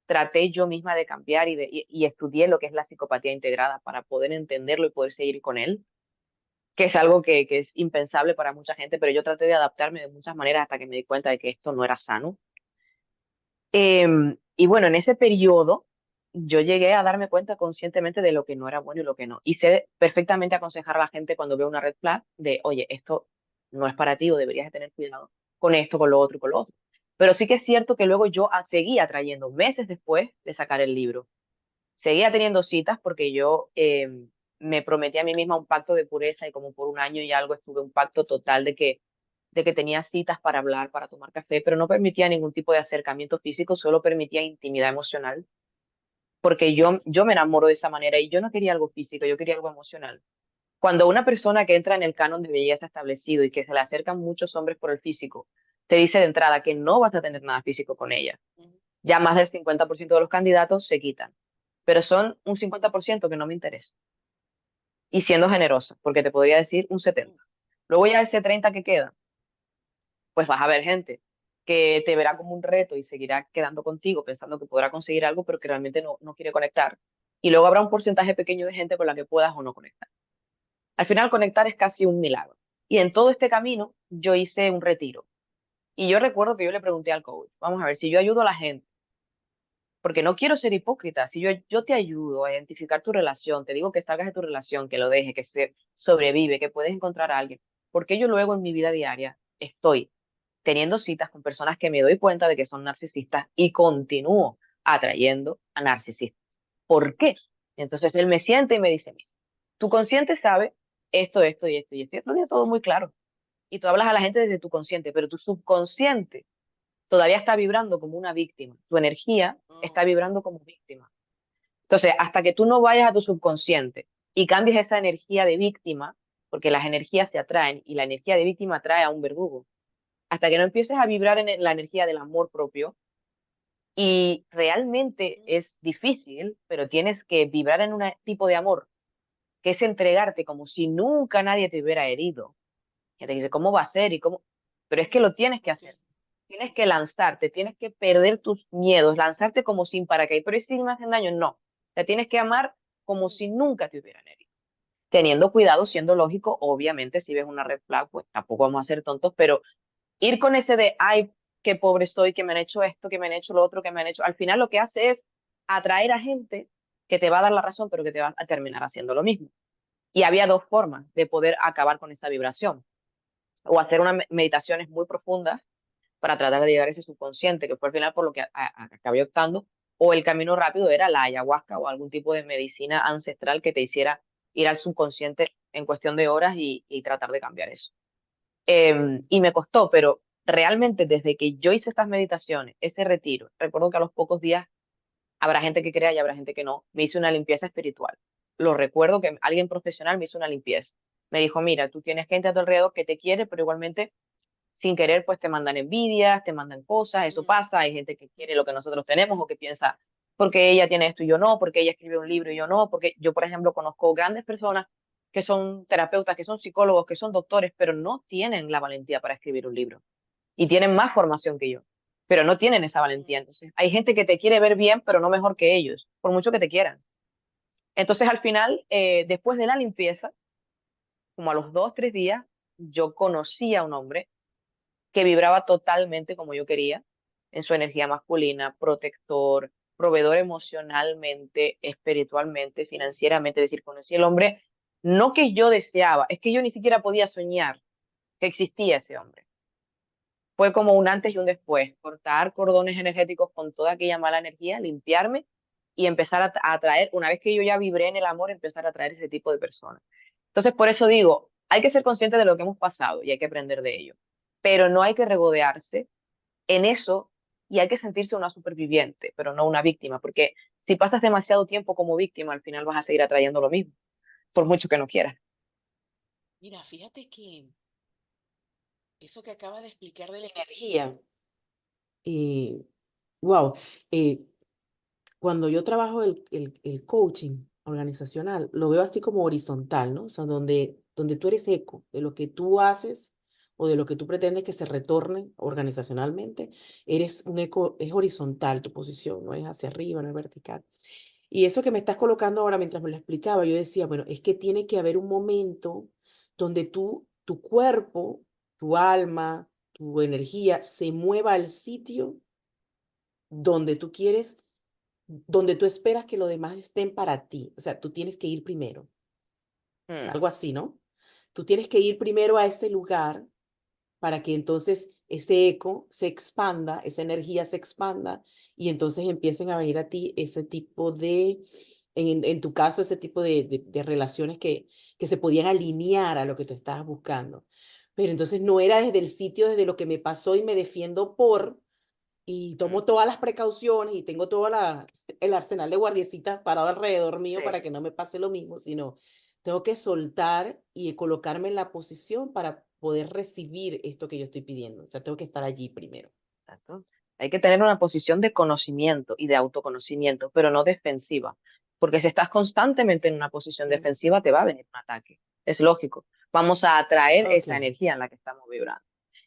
traté yo misma de cambiar y estudié lo que es la psicopatía integrada para poder entenderlo y poder seguir con él, que es algo que es impensable para mucha gente, pero yo traté de adaptarme de muchas maneras hasta que me di cuenta de que esto no era sano. Y bueno, en ese periodo, yo llegué a darme cuenta conscientemente de lo que no era bueno y lo que no. Y sé perfectamente aconsejar a la gente cuando veo una red flag de, oye, esto no es para ti o deberías de tener cuidado con esto, con lo otro y con lo otro. Pero sí que es cierto que luego yo seguía trayendo, meses después de sacar el libro, seguía teniendo citas porque yo me prometí a mí misma un pacto de pureza y como por un año y algo estuve un pacto total de que tenía citas para hablar, para tomar café, pero no permitía ningún tipo de acercamiento físico, solo permitía intimidad emocional porque yo me enamoro de esa manera y yo no quería algo físico, yo quería algo emocional. Cuando una persona que entra en el canon de belleza establecido y que se le acercan muchos hombres por el físico, te dice de entrada que no vas a tener nada físico con ella, Ujú. ya más del 50% de los candidatos se quitan, pero son un 50% que no me interesa. Y siendo generosa, porque te podría decir un 70%. Luego ya ese 30% que queda, pues vas a ver gente que te verá como un reto y seguirá quedando contigo pensando que podrá conseguir algo, pero que realmente no quiere conectar. Y luego habrá un porcentaje pequeño de gente con la que puedas o no conectar. Al final, conectar es casi un milagro. Y en todo este camino, yo hice un retiro. Y yo recuerdo que yo le pregunté al coach, vamos a ver, si yo ayudo a la gente, porque no quiero ser hipócrita, si yo te ayudo a identificar tu relación, te digo que salgas de tu relación, que lo dejes, que se sobrevive, que puedes encontrar a alguien, porque yo luego en mi vida diaria estoy teniendo citas con personas que me doy cuenta de que son narcisistas y continúo atrayendo a narcisistas. ¿Por qué? Entonces él me siente y me dice, mira, tu consciente sabe esto, esto y esto y esto, y esto tiene todo muy claro. Y tú hablas a la gente desde tu consciente, pero tu subconsciente todavía está vibrando como una víctima. Tu energía está Oh, vibrando como víctima. Entonces, hasta que tú no vayas a tu subconsciente y cambies esa energía de víctima, porque las energías se atraen y la energía de víctima atrae a un verdugo, hasta que no empieces a vibrar en la energía del amor propio, y realmente mm, es difícil, pero tienes que vibrar en un tipo de amor que es entregarte como si nunca nadie te hubiera herido. Y te dice, ¿cómo va a ser? ¿Y cómo? Pero es que lo tienes que ok. hacer. Tienes que lanzarte, tienes que perder tus miedos, lanzarte como sin paracaídas. Pero ¿y si me hacen daño? No. Te tienes que amar como Mm, si nunca te hubieran herido. Teniendo cuidado, siendo lógico, obviamente, si ves una red flag, pues tampoco vamos a ser tontos, pero ir con ese de, ay, qué pobre soy, que me han hecho esto, que me han hecho lo otro, que me han hecho, al final lo que hace es atraer a gente que te va a dar la razón, pero que te va a terminar haciendo lo mismo. Y había dos formas de poder acabar con esa vibración, o hacer unas meditaciones muy profundas para tratar de llegar a ese subconsciente, que fue al final por lo que acabé optando, o el camino rápido era la ayahuasca o algún tipo de medicina ancestral que te hiciera ir al subconsciente en cuestión de horas y tratar de cambiar eso. Y me costó, pero realmente desde que yo hice estas meditaciones, ese retiro, recuerdo que a los pocos días habrá gente que crea y habrá gente que no, me hice una limpieza espiritual. Lo recuerdo que alguien profesional me hizo una limpieza. Me dijo, mira, tú tienes gente a tu alrededor que te quiere, pero igualmente sin querer pues te mandan envidias, te mandan cosas, eso mm, pasa, hay gente que quiere lo que nosotros tenemos o que piensa, porque ella tiene esto y yo no, porque ella escribe un libro y yo no, porque yo, por ejemplo, conozco grandes personas que son terapeutas, que son psicólogos, que son doctores, pero no tienen la valentía para escribir un libro y tienen más formación que yo, pero no tienen esa valentía. mm. Entonces, hay gente que te quiere ver bien, pero no mejor que ellos, por mucho que te quieran. Entonces, al final, después de la limpieza, como a los 2, 3 días, yo conocí a un hombre que vibraba totalmente como yo quería, en su energía masculina, protector, proveedor emocionalmente, espiritualmente, Mm, financieramente. Es decir, conocí el hombre no que yo deseaba, es que yo ni siquiera podía soñar que existía ese hombre. Fue como un antes y un después, cortar cordones energéticos con toda aquella mala energía, limpiarme y empezar a atraer, una vez que yo ya vibré en el amor, empezar a atraer ese tipo de personas. Entonces, por eso digo, hay que ser consciente de lo que hemos pasado y hay que aprender de ello, pero no hay que regodearse en eso y hay que sentirse una superviviente, pero no una víctima, porque si pasas demasiado tiempo como víctima, al final vas a seguir atrayendo lo mismo, por mucho que no quieras. Mira, fíjate que eso que acabas de explicar de la energía, eh, wow, cuando yo trabajo el coaching organizacional, lo veo así como horizontal, ¿no? O sea, donde tú eres eco de lo que tú haces o de lo que tú pretendes que se retorne organizacionalmente, eres un eco, es horizontal tu posición, no es hacia arriba, no es vertical. Y eso que me estás colocando ahora, mientras me lo explicaba, yo decía, bueno, es que tiene que haber un momento donde tu cuerpo, tu alma, tu energía se mueva al sitio donde tú quieres donde tú esperas que los demás estén para ti. O sea, tú tienes que ir primero, Mm, algo así, ¿no? Tú tienes que ir primero a ese lugar para que entonces ese eco se expanda, esa energía se expanda y entonces empiecen a venir a ti ese tipo de, en tu caso, ese tipo de relaciones que se podían alinear a lo que tú estabas buscando. Pero entonces no era desde el sitio, desde lo que me pasó y me defiendo y mm, tomo todas las precauciones y tengo todo el arsenal de guardiecitas parado alrededor mío sí. para que no me pase lo mismo, sino tengo que soltar y colocarme en la posición para poder recibir esto que yo estoy pidiendo. O sea, tengo que estar allí primero. Exacto. Hay que tener una posición de conocimiento y de autoconocimiento, pero no defensiva, porque si estás constantemente en una posición Mm, defensiva, te va a venir un ataque. Es lógico. Vamos a atraer ok. esa energía en la que estamos vibrando.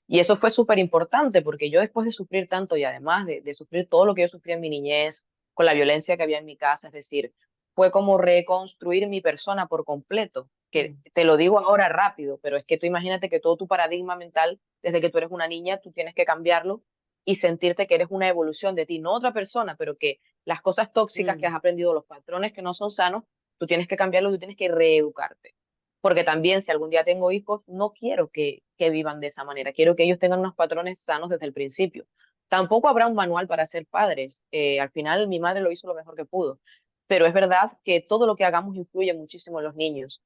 Y eso fue súper importante porque yo después de sufrir tanto y además de sufrir todo lo que yo sufrí en mi niñez, con la violencia que había en mi casa, es decir, fue como reconstruir mi persona por completo, que Mm, te lo digo ahora rápido, pero es que tú imagínate que todo tu paradigma mental, desde que tú eres una niña, tú tienes que cambiarlo y sentirte que eres una evolución de ti, no otra persona, pero que las cosas tóxicas que mm, has aprendido, los patrones que no son sanos, tú tienes que cambiarlos, tú tienes que reeducarte. Porque también si algún día tengo hijos, no quiero que vivan de esa manera, quiero que ellos tengan unos patrones sanos desde el principio. Tampoco habrá un manual para ser padres. Al final mi madre lo hizo lo mejor que pudo, pero es verdad que todo lo que hagamos influye muchísimo en los niños.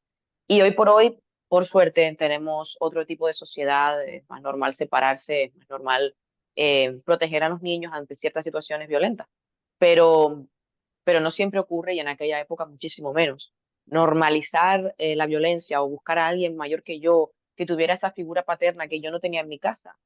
Y hoy por hoy, por suerte, tenemos otro tipo de sociedad, es más normal separarse, es más normal proteger a los niños ante ciertas situaciones violentas, pero, pero no siempre ocurre y en aquella época muchísimo menos. Normalizar la violencia o buscar a alguien mayor que yo que tuviera esa figura paterna que yo no tenía en mi casa,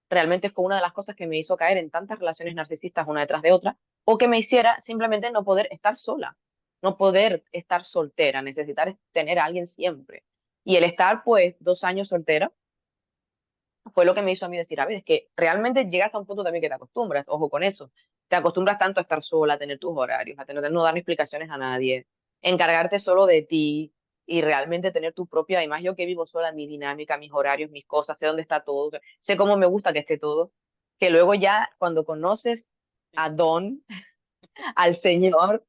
realmente fue una de las cosas que me hizo caer en tantas relaciones narcisistas una detrás de otra, o que me hiciera simplemente no poder estar sola, no poder estar soltera, necesitar tener a alguien siempre. Y el estar, pues, 2 años soltera fue lo que me hizo a mí decir, a ver, es que realmente llegas a un punto también que te acostumbras, ojo con eso, te acostumbras tanto a estar sola, a tener tus horarios, a tener, no dar explicaciones a nadie, encargarte solo de ti y realmente tener tu propia, además yo que vivo sola, mi dinámica, mis horarios, mis cosas, sé dónde está todo, sé cómo me gusta que esté todo, que luego ya cuando conoces a Don, al Señor,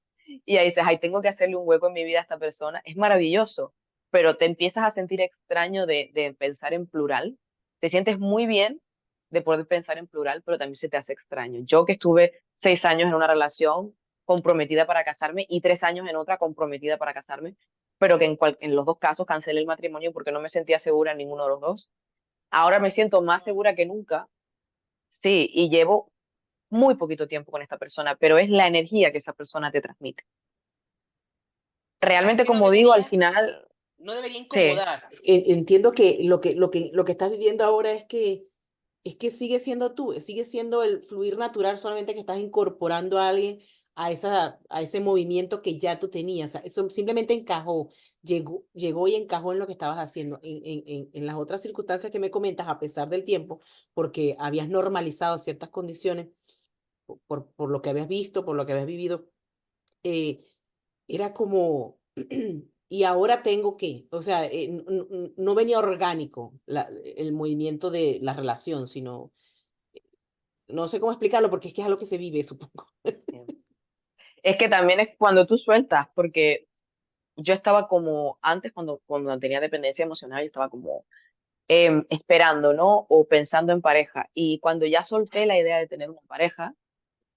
y ahí dices, ay, tengo que hacerle un hueco en mi vida a esta persona, es maravilloso, pero te empiezas a sentir extraño de pensar en plural, te sientes muy bien de poder pensar en plural, pero también se te hace extraño. Yo que estuve 6 años en una relación comprometida para casarme y 3 años en otra comprometida para casarme, pero que en los dos casos cancelé el matrimonio porque no me sentía segura en ninguno de los dos. Ahora me siento más segura que nunca, sí, y llevo muy poquito tiempo con esta persona, pero es la energía que esa persona te transmite. Realmente, que no como digo, al debería, final, no debería sí, incomodar. Entiendo que lo que estás viviendo ahora es que sigue siendo tú, sigue siendo el fluir natural, solamente que estás incorporando a alguien a ese movimiento que ya tú tenías. O sea, eso simplemente encajó, llegó y encajó en lo que estabas haciendo. En las otras circunstancias que me comentas, a pesar del tiempo, porque habías normalizado ciertas condiciones por lo que habías visto, por lo que habías vivido, eh, era como, y ahora tengo que, o sea, no venía orgánico el movimiento de la relación, sino, no sé cómo explicarlo porque es que es algo que se vive, supongo. sí. Es que también es cuando tú sueltas, porque yo estaba como antes, cuando tenía dependencia emocional, yo estaba como esperando, ¿no? O pensando en pareja. Y cuando ya solté la idea de tener una pareja,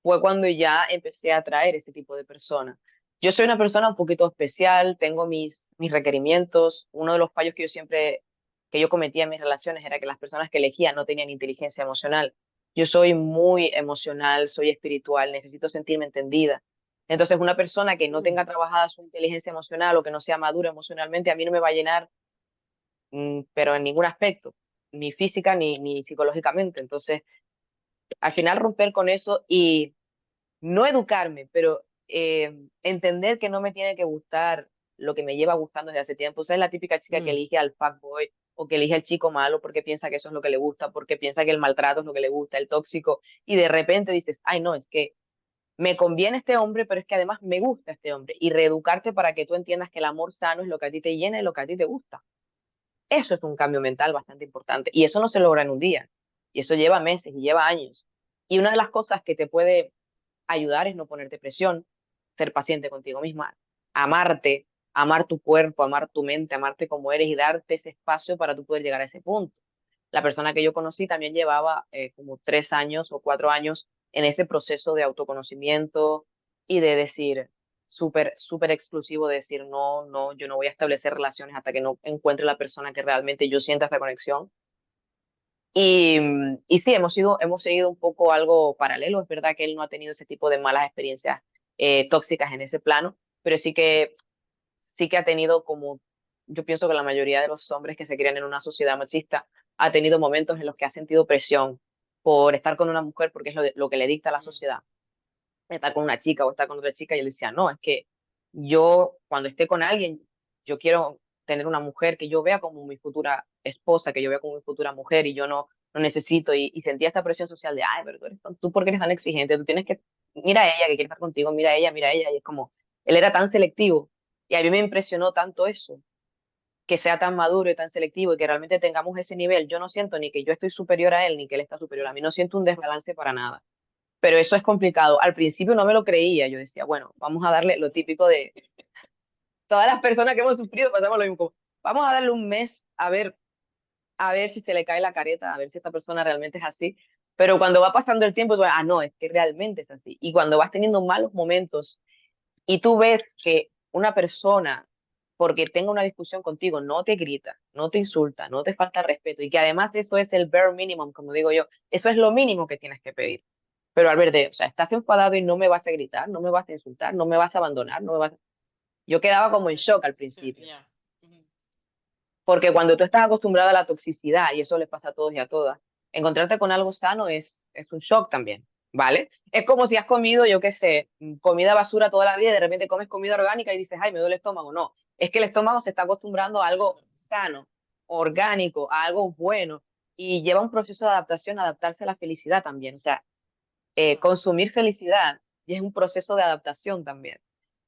fue cuando ya empecé a atraer ese tipo de personas. Yo soy una persona un poquito especial, tengo mis requerimientos. Uno de los fallos que yo cometía en mis relaciones era que las personas que elegía no tenían inteligencia emocional. Yo soy muy emocional, soy espiritual, necesito sentirme entendida. Entonces, una persona que no Mm, tenga trabajada su inteligencia emocional o que no sea madura emocionalmente, a mí no me va a llenar, pero en ningún aspecto, ni física ni psicológicamente. Entonces, al final romper con eso y no educarme, pero entender que no me tiene que gustar lo que me lleva gustando desde hace tiempo. O sea, es la típica chica que mm, elige al fuckboy o que elige al chico malo porque piensa que eso es lo que le gusta, porque piensa que el maltrato es lo que le gusta, el tóxico, y de repente dices, ay, no, es que me conviene este hombre, pero es que además me gusta este hombre. Y reeducarte para que tú entiendas que el amor sano es lo que a ti te llena y lo que a ti te gusta. Eso es un cambio mental bastante importante. Y eso no se logra en un día. Y eso lleva meses y lleva años. Y una de las cosas que te puede ayudar es no ponerte presión. ser paciente contigo misma, amarte, amar tu cuerpo, amar tu mente, amarte como eres y darte ese espacio para tú poder llegar a ese punto. La persona que yo conocí también llevaba como 3 años o 4 años en ese proceso de autoconocimiento y de decir, súper, súper exclusivo, de decir, no, no, yo no voy a establecer relaciones hasta que no encuentre la persona que realmente yo sienta esta conexión. Y sí, hemos seguido un poco algo paralelo. Es verdad que él no ha tenido ese tipo de malas experiencias tóxicas en ese plano, pero sí que ha tenido como, yo pienso que la mayoría de los hombres que se crían en una sociedad machista ha tenido momentos en los que ha sentido presión por estar con una mujer porque es lo que le dicta la Mm. sociedad, estar con una chica o estar con otra chica, y él decía, no, es que yo cuando esté con alguien, yo quiero tener una mujer que yo vea como mi futura esposa, que yo vea como mi futura mujer, y yo no necesito, y sentía esta presión social de, ay, pero tú por qué eres tan exigente, tú tienes que, mira a ella que quiere estar contigo, mira a ella, y es como, él era tan selectivo, y a mí me impresionó tanto eso, que sea tan maduro y tan selectivo y que realmente tengamos ese nivel. Yo no siento ni que yo estoy superior a él, ni que él está superior a mí, no siento un desbalance para nada, pero eso es complicado. Al principio no me lo creía, yo decía, bueno, vamos a darle lo típico de todas las personas que hemos sufrido, pasamos lo mismo, vamos a darle un mes a ver si se le cae la careta, a ver si esta persona realmente es así. Pero cuando va pasando el tiempo, tú vas, ah, no, es que realmente es así. Y cuando vas teniendo malos momentos y tú ves que una persona, porque tenga una discusión contigo, no te grita, no te insulta, no te falta respeto, y que además eso es el bare minimum, como digo yo, eso es lo mínimo que tienes que pedir. Pero Albert, o sea, estás enfadado y no me vas a gritar, no me vas a insultar, no me vas a abandonar, no me vas a... Yo quedaba como en Ya, shock al sí, principio, ya. Ujú. porque cuando tú estás acostumbrada a la toxicidad, y eso le pasa a todos y a todas, encontrarte con algo sano es un shock también, ¿vale? Es como si has comido, yo qué sé, comida basura toda la vida y de repente comes comida orgánica y dices, ay, me duele el estómago. No, es que el estómago se está Está acostumbrando a algo acostumbrando. sano, orgánico, a algo bueno, y lleva un proceso de adaptación, adaptarse a la felicidad también. O sea, Ajá. consumir felicidad y es un proceso de adaptación también.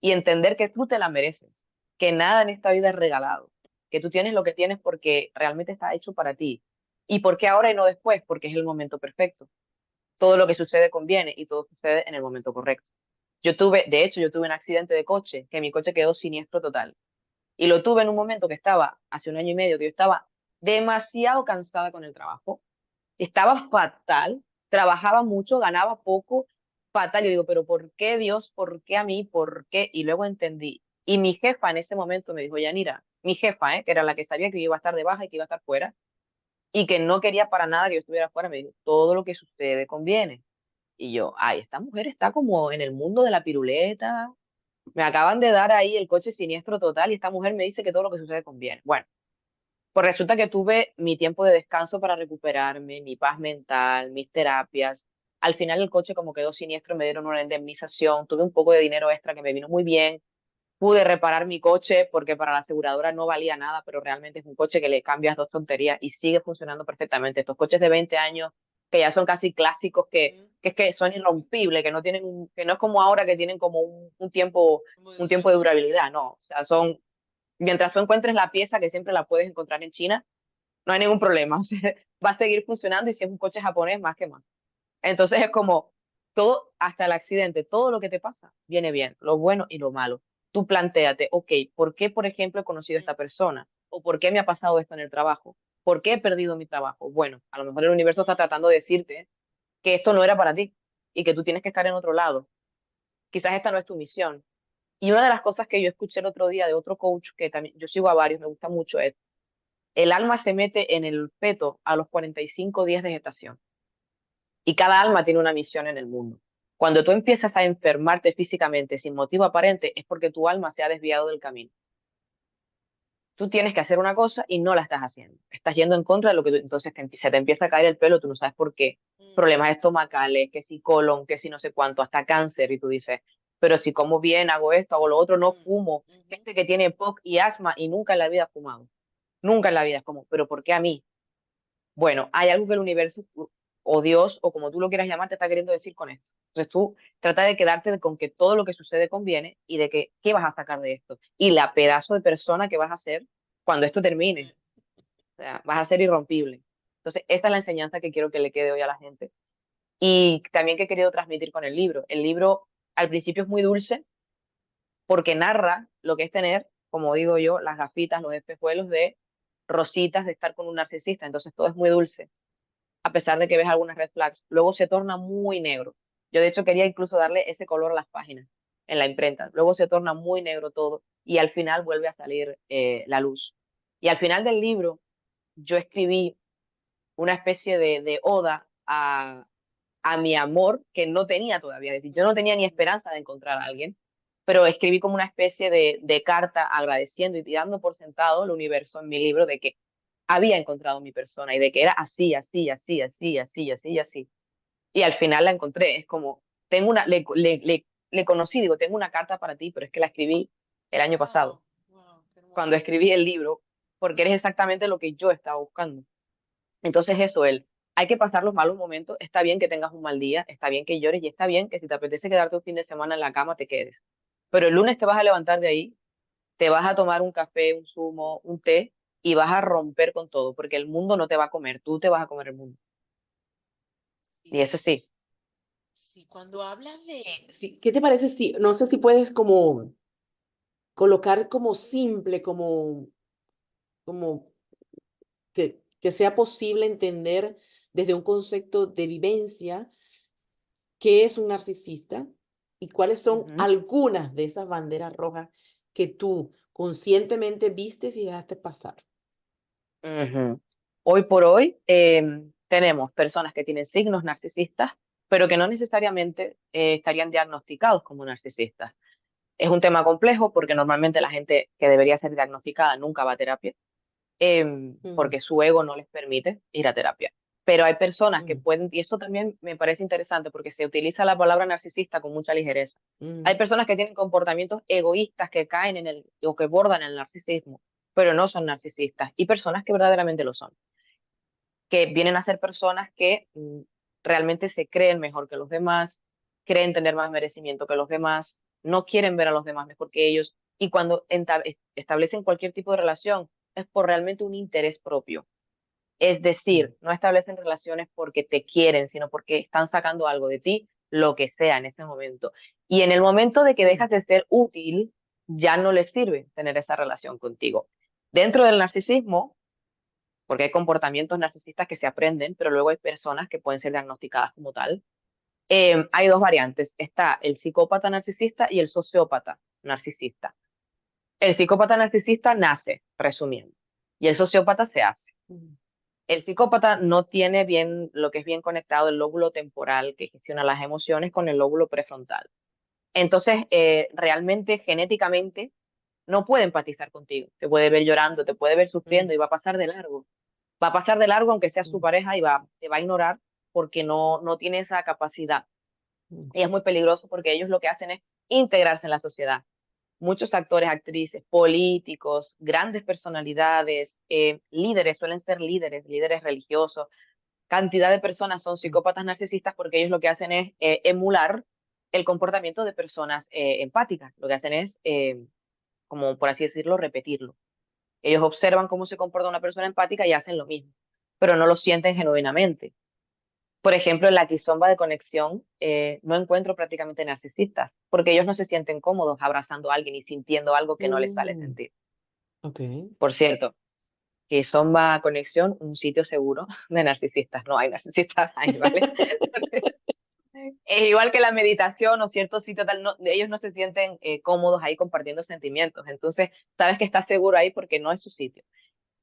Y entender que tú te la mereces, que nada en esta vida es regalado, que tú tienes lo que tienes porque realmente está hecho para ti. ¿Y por qué ahora y no después? Porque es el momento perfecto. Todo lo que sucede conviene y todo sucede en el momento correcto. De hecho, yo tuve un accidente de coche, que mi coche quedó siniestro total. Y lo tuve en un momento que estaba, hace un año y medio, que yo estaba demasiado cansada con el trabajo, estaba fatal, trabajaba mucho, ganaba poco, fatal. Yo digo, pero ¿por qué Dios? ¿Por qué a mí? ¿Por qué? Y luego entendí. Y mi jefa en ese momento me dijo, Yanira, mi jefa, que era la que sabía que yo iba a estar de baja y que iba a estar fuera, y que no quería para nada que yo estuviera fuera, me dijo, todo lo que sucede conviene. Y yo, ay, esta mujer está como en el mundo de la piruleta, me acaban de dar ahí el coche siniestro total y esta mujer me dice que todo lo que sucede conviene. Bueno, pues resulta que tuve mi tiempo de descanso para recuperarme, mi paz mental, mis terapias. Al final el coche como quedó siniestro, me dieron una indemnización, tuve un poco de dinero extra que me vino muy bien. Pude reparar mi coche porque para la aseguradora no valía nada, pero realmente es un coche que le cambias dos tonterías y sigue funcionando perfectamente. Estos coches de 20 años que ya son casi clásicos, Ujú. que son irrompibles, que no tienen que no es como ahora que tienen como Muy de un tiempo de duración. durabilidad, no. O sea, mientras tú encuentres la pieza que siempre la puedes encontrar en China, no hay ningún problema. O sea, va a seguir funcionando y si es un coche japonés, más que más. Entonces es como todo, hasta el accidente, todo lo que te pasa viene bien, lo bueno y lo malo. Tú plantéate, ok, ¿por qué, por ejemplo, he conocido a Mm. esta persona? ¿O por qué me ha pasado esto en el trabajo? ¿Por qué he perdido mi trabajo? Bueno, a lo mejor el universo está Mm. tratando de decirte que esto no era para ti y que tú tienes que estar en otro lado. Quizás esta no es tu misión. Y una de las cosas que yo escuché el otro día de otro coach, que también yo sigo a varios, me gusta mucho, es, el alma se mete en el feto a los 45 días de gestación y cada alma tiene una misión en el mundo. Cuando tú empiezas a enfermarte físicamente sin motivo aparente es porque tu alma se ha desviado del camino. Tú tienes que hacer una cosa y no la estás haciendo. Estás yendo en contra de lo que entonces se te empieza a caer el pelo, tú no sabes por qué. Mm. Problemas estomacales, que si colon, que si no sé cuánto, hasta cáncer, y tú dices, pero si como bien, hago esto, hago lo otro, no Mm. fumo. Ujú. Gente que tiene POC y asma y nunca en la vida ha fumado. Nunca en la vida es como, pero ¿por qué a mí? Bueno, hay algo que el universo o Dios o como tú lo quieras llamar te está queriendo decir con esto. Entonces tú trata de quedarte con que todo lo que sucede conviene y de que qué vas a sacar de esto y la pedazo de persona que vas a ser cuando esto termine. Sí. O sea, vas a ser irrompible. Entonces, esta es la enseñanza que quiero que le quede hoy a la gente y también que he querido transmitir con el libro. El libro al principio es muy dulce, porque narra lo que es tener, como digo yo, las gafitas, los espejuelos de rositas de estar con un narcisista. Entonces todo es muy dulce, a pesar de que ves algunas red flags. Luego se torna muy negro. Yo de hecho quería incluso darle ese color a las páginas en la imprenta. Luego se torna muy negro todo y al final vuelve a salir la luz. Y al final del libro yo escribí una especie de oda a mi amor que no tenía todavía. Es decir, yo no tenía ni esperanza de encontrar a alguien, pero escribí como una especie de carta agradeciendo y tirando por sentado el universo en mi libro de que había encontrado mi persona y de que era así, así, así, así, así, así, así. Y al final la encontré. Es como, tengo una, le conocí, digo, tengo una carta para ti, pero es que la escribí el año pasado, Wow, wow, qué cuando hermoso. escribí el libro, porque eres exactamente lo que yo estaba buscando. Entonces eso, hay que pasar los malos momentos, está bien que tengas un mal día, está bien que llores y está bien que si te apetece quedarte un fin de semana en la cama te quedes. Pero el lunes te vas a levantar de ahí, te vas a tomar un café, un zumo, un té y vas a romper con todo, porque el mundo no te va a comer, tú te vas a comer el mundo. Y Sí, eso sí. sí, cuando hablas de... Sí, ¿qué te parece si, no sé si puedes como colocar como simple, como que sea posible entender desde un concepto de vivencia qué es un narcisista y cuáles son Ujú, algunas de esas banderas rojas que tú conscientemente vistes y dejaste pasar? ujú. Hoy por hoy tenemos personas que tienen signos narcisistas, pero que no necesariamente estarían diagnosticados como narcisistas. Es un tema complejo porque normalmente la gente que debería ser diagnosticada nunca va a terapia, Mm, porque su ego no les permite ir a terapia. Pero hay personas que mm, pueden, y esto también me parece interesante porque se utiliza la palabra narcisista con mucha ligereza. Hay mm, personas que tienen comportamientos egoístas que caen en el, o que bordan el narcisismo, pero no son narcisistas, y personas que verdaderamente lo son, que vienen a ser personas que realmente se creen mejor que los demás, creen tener más merecimiento que los demás, no quieren ver a los demás mejor que ellos, y cuando establecen cualquier tipo de relación es por realmente un interés propio. Es mm, decir, no establecen relaciones porque te quieren, sino porque están sacando algo de ti, lo que sea en ese momento. Y en el momento de que mm, dejas de ser útil, ya no les sirve tener esa relación contigo. Dentro del narcisismo, porque hay comportamientos narcisistas que se aprenden, pero luego hay personas que pueden ser diagnosticadas como tal. Hay dos variantes, está el psicópata narcisista y el sociópata narcisista. El psicópata narcisista nace, resumiendo, y el sociópata se hace. mm, El psicópata no tiene bien lo que es bien conectado el lóbulo temporal que gestiona las emociones con el lóbulo prefrontal. Entonces, realmente genéticamente no puede empatizar contigo. Te puede ver llorando, te puede ver mm, sufriendo y va a pasar de largo. Va a pasar de largo aunque sea su mm, pareja y te va a ignorar porque no tiene esa capacidad. mm, Y es muy peligroso porque ellos lo que hacen es integrarse en la sociedad. Muchos actores, actrices, políticos, grandes personalidades, líderes, suelen ser líderes, líderes religiosos. Cantidad de personas son mm, psicópatas narcisistas porque ellos lo que hacen es emular el comportamiento de personas empáticas. Lo que hacen es, como por así decirlo, repetirlo. Ellos observan cómo se comporta una persona empática y hacen lo mismo, pero no lo sienten genuinamente. Por ejemplo, en la Kizomba de conexión no encuentro prácticamente narcisistas, porque ellos no se sienten cómodos abrazando a alguien y sintiendo algo que no les sale mm. sentir. Ok. Por cierto, Kizomba conexión, un sitio seguro de narcisistas. No hay narcisistas ahí, ¿vale? Es igual que la meditación o ciertos sitios tal, ellos no se sienten cómodos ahí compartiendo sentimientos. Entonces, sabes que estás seguro ahí porque no es su sitio.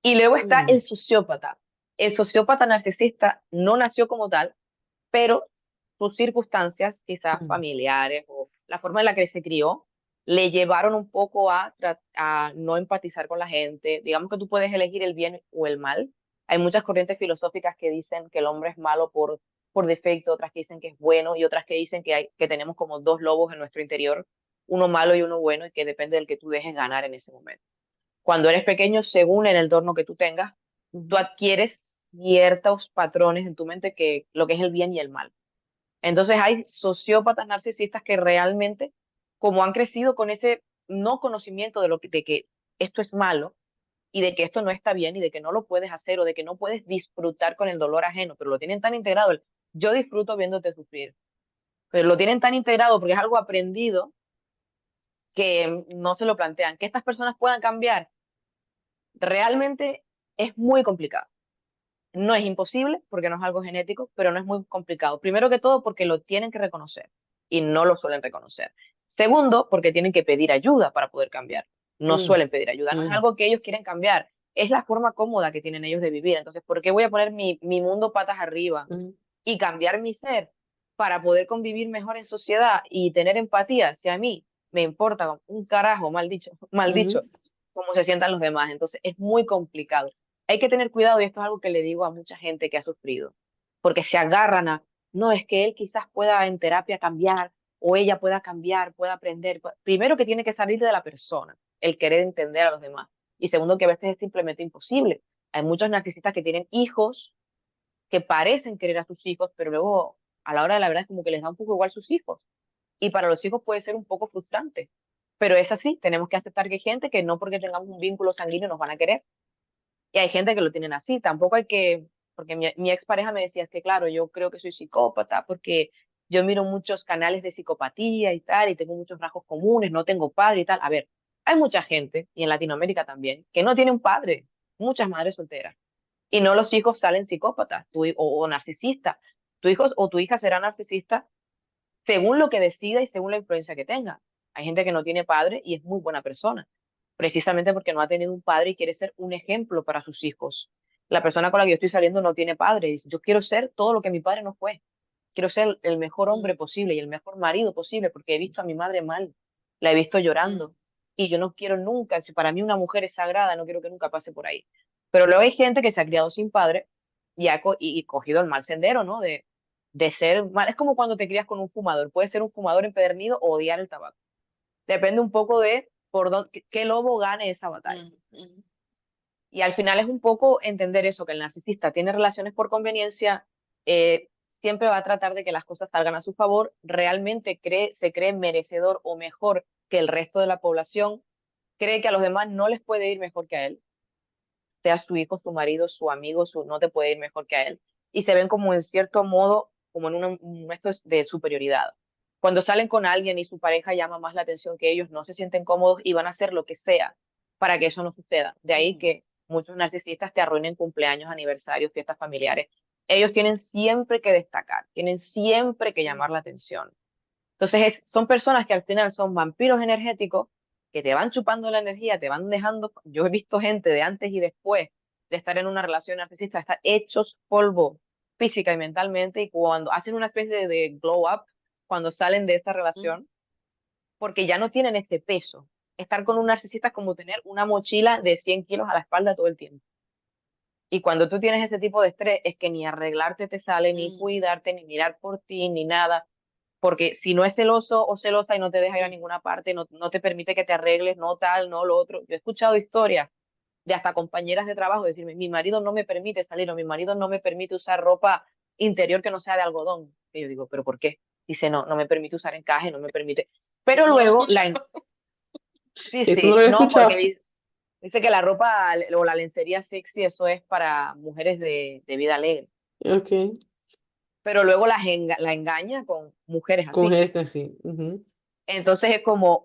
Y luego está el Mm, sociópata. El sociópata narcisista no nació como tal, pero sus circunstancias, quizás mm, familiares o la forma en la que se crió, le llevaron un poco a no empatizar con la gente. Digamos que tú puedes elegir el bien o el mal. Hay muchas corrientes filosóficas que dicen que el hombre es malo por defecto, otras que dicen que es bueno y otras que dicen que tenemos como dos lobos en nuestro interior, uno malo y uno bueno, y que depende del que tú dejes ganar en ese momento. Cuando eres pequeño, según el entorno que tú tengas, tú ujú, adquieres ciertos patrones en tu mente que lo que es el bien y el mal. Entonces hay sociópatas narcisistas que realmente, como han crecido con ese no conocimiento de que esto es malo y de que esto no está bien y de que no lo puedes hacer o de que no puedes disfrutar con el dolor ajeno, pero lo tienen tan integrado, yo disfruto viéndote sufrir, pero lo tienen tan integrado porque es algo aprendido que no se lo plantean. Que estas personas puedan cambiar realmente es muy complicado. No es imposible porque no es algo genético, pero no es muy complicado. Primero que todo porque lo tienen que reconocer y no lo suelen reconocer. Segundo, porque tienen que pedir ayuda para poder cambiar. No Mm, suelen pedir ayuda, no es mm, algo que ellos quieren cambiar, es la forma cómoda que tienen ellos de vivir. Entonces, ¿por qué voy a poner mi mundo patas arriba mm, y cambiar mi ser para poder convivir mejor en sociedad y tener empatía si a mí me importa un carajo, mal dicho, ujú, cómo se sientan los demás? Entonces, es muy complicado. Hay que tener cuidado y esto es algo que le digo a mucha gente que ha sufrido, porque se agarran a, no, es que él quizás pueda en terapia cambiar o ella pueda cambiar, pueda aprender. Primero que tiene que salir de la persona, el querer entender a los demás. Y segundo que a veces es simplemente imposible. Hay muchos narcisistas que tienen hijos que parecen querer a sus hijos, pero luego a la hora de la verdad es como que les da un poco igual sus hijos. Y para los hijos puede ser un poco frustrante. Pero es así, tenemos que aceptar que hay gente que no porque tengamos un vínculo sanguíneo nos van a querer y hay gente que lo tienen así. Tampoco hay que, porque mi expareja me decía, es que claro, yo creo que soy psicópata porque yo miro muchos canales de psicopatía y tal, y tengo muchos rasgos comunes, no tengo padre y tal. A ver, hay mucha gente, y en Latinoamérica también, que no tiene un padre, muchas madres solteras. Y no los hijos salen psicópatas o narcisistas. Tu hijo o tu hija será narcisista según lo que decida y según la influencia que tenga. Hay gente que no tiene padre y es muy buena persona, precisamente porque no ha tenido un padre y quiere ser un ejemplo para sus hijos. La persona con la que yo estoy saliendo no tiene padre y dice, yo quiero ser todo lo que mi padre no fue. Quiero ser el mejor hombre mm, posible y el mejor marido posible porque he visto a mi madre mal, la he visto mm, llorando y yo no quiero nunca, si para mí una mujer es sagrada, no quiero que nunca pase por ahí. Pero luego hay gente que se ha criado sin padre y cogido el mal sendero, ¿no? De ser mal. Es como cuando te crías con un fumador. Puedes ser un fumador empedernido o odiar el tabaco. Depende un poco de por dónde, qué lobo gane esa batalla. mm, mm, Y al final es un poco entender eso, que el narcisista tiene relaciones por conveniencia, eh, siempre va a tratar de que las cosas salgan a su favor, realmente se cree merecedor o mejor que el resto de la población, cree que a los demás no les puede ir mejor que a él, sea su hijo, su marido, su amigo, no te puede ir mejor que a él. Y se ven como en cierto modo, como en un esto de superioridad. Cuando salen con alguien y su pareja llama más la atención que ellos, no se sienten cómodos y van a hacer lo que sea para que eso no suceda. De ahí mm, que muchos narcisistas te arruinen cumpleaños, aniversarios, fiestas familiares. Ellos tienen siempre que destacar, tienen siempre que mm, llamar la atención. Entonces, son personas que al final son vampiros energéticos que te van chupando la energía, te van dejando. Yo he visto gente de antes y después de estar en una relación narcisista, estar hechos polvo física y mentalmente, y cuando hacen una especie de glow up, cuando salen de esta mm, relación, porque ya no tienen ese peso. Estar con un narcisista es como tener una mochila de 100 kilos a la espalda todo el tiempo. Y cuando tú tienes ese tipo de estrés, es que ni arreglarte te sale, ni mm, cuidarte, ni mirar por ti, ni nada. Porque si no es celoso o celosa y no te deja ir a mm, ninguna parte, no te permite que te arregles, no tal, no lo otro. Yo he escuchado historias de hasta compañeras de trabajo decirme, mi marido no me permite salir o mi marido no me permite usar ropa interior que no sea de algodón. Y yo digo, ¿pero por qué? Dice, no, no me permite usar encaje, no me permite. Pero Eso no lo he luego, escuchado. sí, Eso no lo sí, había no, porque escuchado. dice que la ropa o la lencería sexy, eso es para mujeres de vida alegre. Ok. Pero luego la engaña con mujeres Con así. mujeres que sí. Ujú, Entonces es como,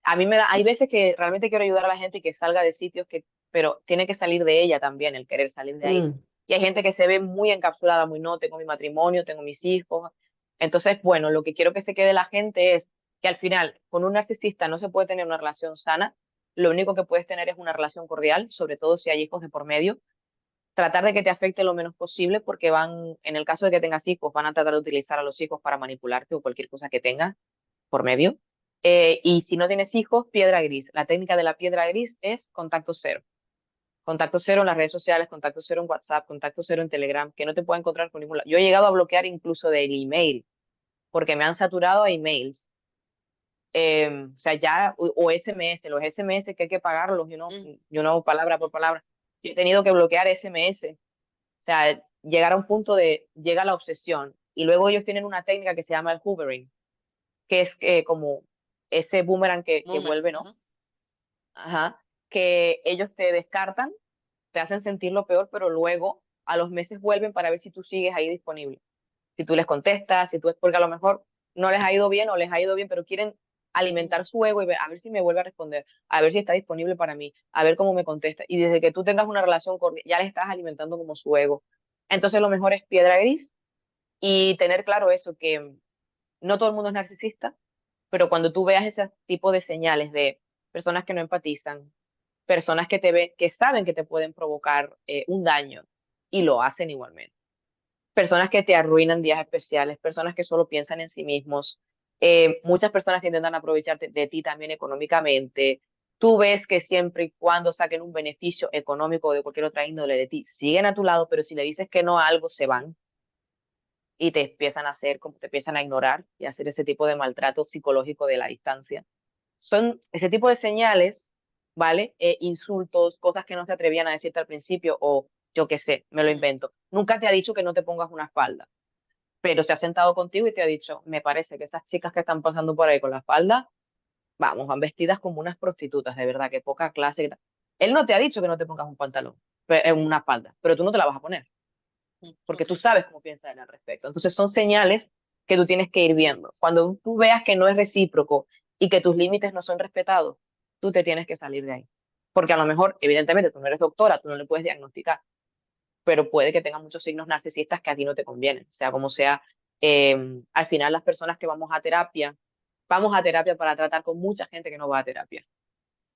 a mí me da, hay veces que realmente quiero ayudar a la gente y que salga de sitios que, pero tiene que salir de ella también, el querer salir de ahí. mm, Y hay gente que se ve muy encapsulada, muy no, tengo mi matrimonio, tengo mis hijos. Entonces, bueno, lo que quiero que se quede la gente es que al final, con un narcisista no se puede tener una relación sana, lo único que puedes tener es una relación cordial, sobre todo si hay hijos de por medio, tratar de que te afecte lo menos posible porque van, en el caso de que tengas hijos, van a tratar de utilizar a los hijos para manipularte o cualquier cosa que tengas por medio. Y si no tienes hijos, piedra gris. La técnica de la piedra gris es contacto cero. Contacto cero en las redes sociales, contacto cero en WhatsApp, contacto cero en Telegram, que no te pueda encontrar por ningún lado. Yo he llegado a bloquear incluso del email, porque me han saturado a emails. O sea, ya, o SMS, los SMS que hay que pagarlos, mm, palabra por palabra. Yo he tenido que bloquear SMS. O sea, llegar a un punto de, llega la obsesión. Y luego ellos tienen una técnica que se llama el hoovering, que es como ese boomerang que boomerang, vuelve, ¿no? ajá. Ajá, que ellos te descartan, te hacen sentir lo peor, pero luego a los meses vuelven para ver si tú sigues ahí disponible. Si tú les contestas, si tú es porque a lo mejor no les ha ido bien o les ha ido bien, pero quieren alimentar su ego y ver, a ver si me vuelve a responder, a ver si está disponible para mí, a ver cómo me contesta. Y desde que tú tengas una relación cordial, ya le estás alimentando como su ego. Entonces lo mejor es piedra gris y tener claro eso, que no todo el mundo es narcisista, pero cuando tú veas ese tipo de señales de personas que no empatizan, personas que te ven, que saben que te pueden provocar un daño y lo hacen igualmente, personas que te arruinan días especiales, personas que solo piensan en sí mismos, muchas personas que intentan aprovecharte de ti también económicamente. Tú ves que siempre y cuando saquen un beneficio económico o de cualquier otra índole de ti, siguen a tu lado, pero si le dices que no a algo, se van y te empiezan a hacer, como te empiezan a ignorar y a hacer ese tipo de maltrato psicológico de la distancia. Son ese tipo de señales, ¿vale? Insultos, cosas que no se atrevían a decirte al principio o yo qué sé, me lo Mm. invento. Nunca te ha dicho que no te pongas una falda, pero se ha sentado contigo y te ha dicho, me parece que esas chicas que están pasando por ahí con la falda, vamos, van vestidas como unas prostitutas, de verdad, que poca clase. Él no te ha dicho que no te pongas un pantalón, una falda, pero tú no te la vas a poner porque Ok. tú sabes cómo piensa él al respecto. Entonces son señales que tú tienes que ir viendo. Cuando tú veas que no es recíproco y que tus límites no son respetados, tú te tienes que salir de ahí. Porque a lo mejor, evidentemente, tú no eres doctora, tú no le puedes diagnosticar, pero puede que tenga muchos signos narcisistas que a ti no te convienen. Sea como sea, al final las personas que vamos a terapia para tratar con mucha gente que no va a terapia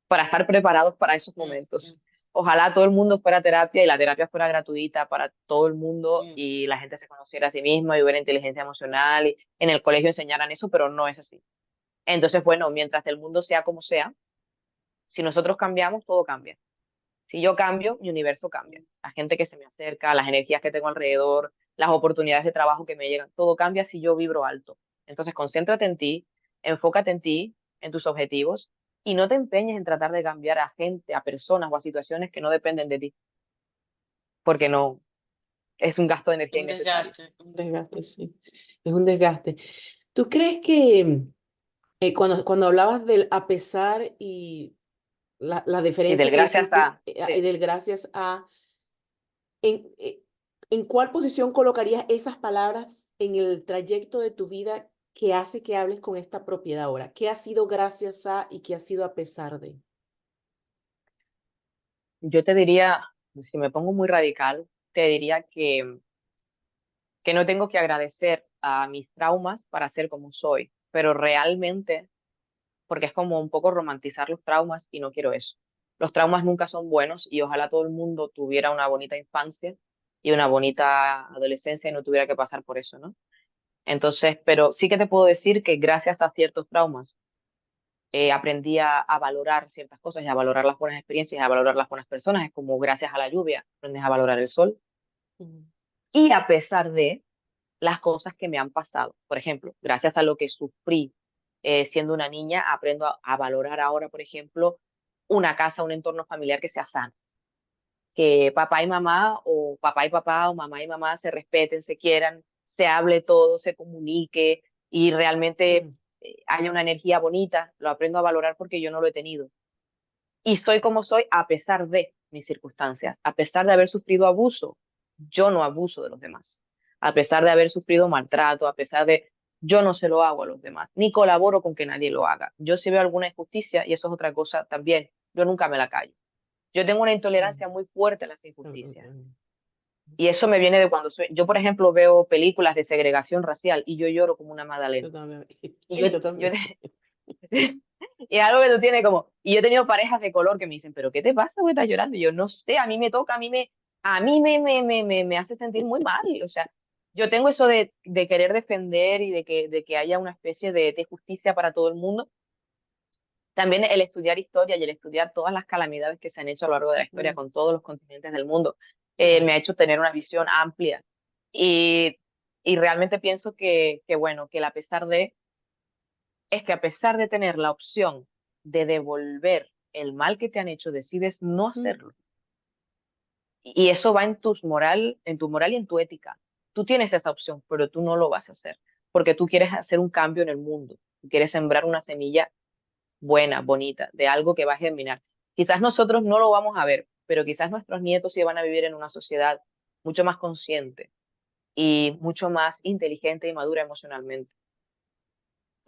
para estar preparados para esos Mm, momentos. mm, Ojalá todo el mundo fuera a terapia y la terapia fuera gratuita para todo el mundo mm. y la gente se conociera a sí misma y hubiera inteligencia emocional y en el colegio enseñaran eso, pero no es así. Entonces, bueno, mientras el mundo sea como sea, si nosotros cambiamos, todo cambia. Si yo cambio, mi universo cambia. La gente que se me acerca, las energías que tengo alrededor, las oportunidades de trabajo que me llegan, todo cambia si yo vibro alto. Entonces, concéntrate en ti, enfócate en ti, en tus objetivos y no te empeñes en tratar de cambiar a gente, a personas o a situaciones que no dependen de ti, porque no, es un gasto de energía innecesario. Un desgaste, sí. Es un desgaste. ¿Tú crees que cuando hablabas del a pesar y la Y del diferencia que gracias hiciste a, sí. del gracias a, en, eh, ¿en cuál posición colocarías esas palabras en el trayecto de tu vida que hace que hables con esta propiedad ahora? ¿Qué ha sido gracias a y qué ha sido a pesar de? Yo te diría, si me pongo muy radical, te diría que no tengo que agradecer a mis traumas para ser como soy, pero realmente porque es como un poco romantizar los traumas y no quiero eso. Los traumas nunca son buenos y ojalá todo el mundo tuviera una bonita infancia y una bonita adolescencia y no tuviera que pasar por eso, ¿no? Entonces, pero sí que te puedo decir que gracias a ciertos traumas aprendí a valorar ciertas cosas y a valorar las buenas experiencias y a valorar las buenas personas. Es como gracias a la lluvia aprendes a valorar el sol Mm, y a pesar de las cosas que me han pasado. Por ejemplo, gracias a lo que sufrí siendo una niña, aprendo a valorar ahora, por ejemplo, una casa, un entorno familiar que sea sano, que papá y mamá o papá y papá o mamá y mamá se respeten, se quieran, se hable todo, se comunique y realmente mm, haya una energía bonita. Lo aprendo a valorar porque yo no lo he tenido. Y soy como soy a pesar de mis circunstancias, a pesar de haber sufrido abuso, yo no abuso de los demás, a pesar de haber sufrido maltrato, a pesar de, yo no se lo hago a los demás, ni colaboro con que nadie lo haga. Yo si veo alguna injusticia, y eso es otra cosa también, yo nunca me la callo. Yo tengo una mm, intolerancia muy fuerte a las mm, mm, injusticias. mm. Y eso me viene de cuando soy, yo por ejemplo veo películas de segregación racial y yo lloro como una magdalena. Yo también. Y Yo yo también. y es algo que tú tienes como, y yo he tenido parejas de color que me dicen, pero ¿qué te pasa, güey? Estás llorando. Y yo no sé, a mí me toca, a mí me hace sentir muy mal. O sea, yo tengo eso de querer defender y de que haya una especie de justicia para todo el mundo. También el estudiar historia y el estudiar todas las calamidades que se han hecho a lo largo de la historia Mm, con todos los continentes del mundo, yeah. me ha hecho tener una visión amplia. Y, y realmente pienso que, bueno, que a pesar de es que a pesar de tener la opción de devolver el mal que te han hecho, decides no Mm, hacerlo. Y eso va en tu moral y en tu ética. Tú tienes esa opción, pero tú no lo vas a hacer, porque tú quieres hacer un cambio en el mundo. Tú quieres sembrar una semilla buena, bonita, de algo que va a germinar. Quizás nosotros no lo vamos a ver, pero quizás nuestros nietos sí van a vivir en una sociedad mucho más consciente y mucho más inteligente y madura emocionalmente.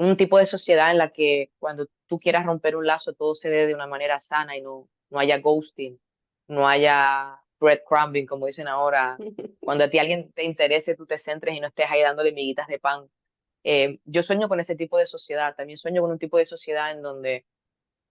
un tipo de sociedad en la que cuando tú quieras romper un lazo todo se dé de una manera sana y no haya ghosting, no haya breadcrumbing, como dicen ahora. Cuando a ti alguien te interese, tú te centres y no estés ahí dándole miguitas de pan. Yo sueño con ese tipo de sociedad, también sueño con un tipo de sociedad en donde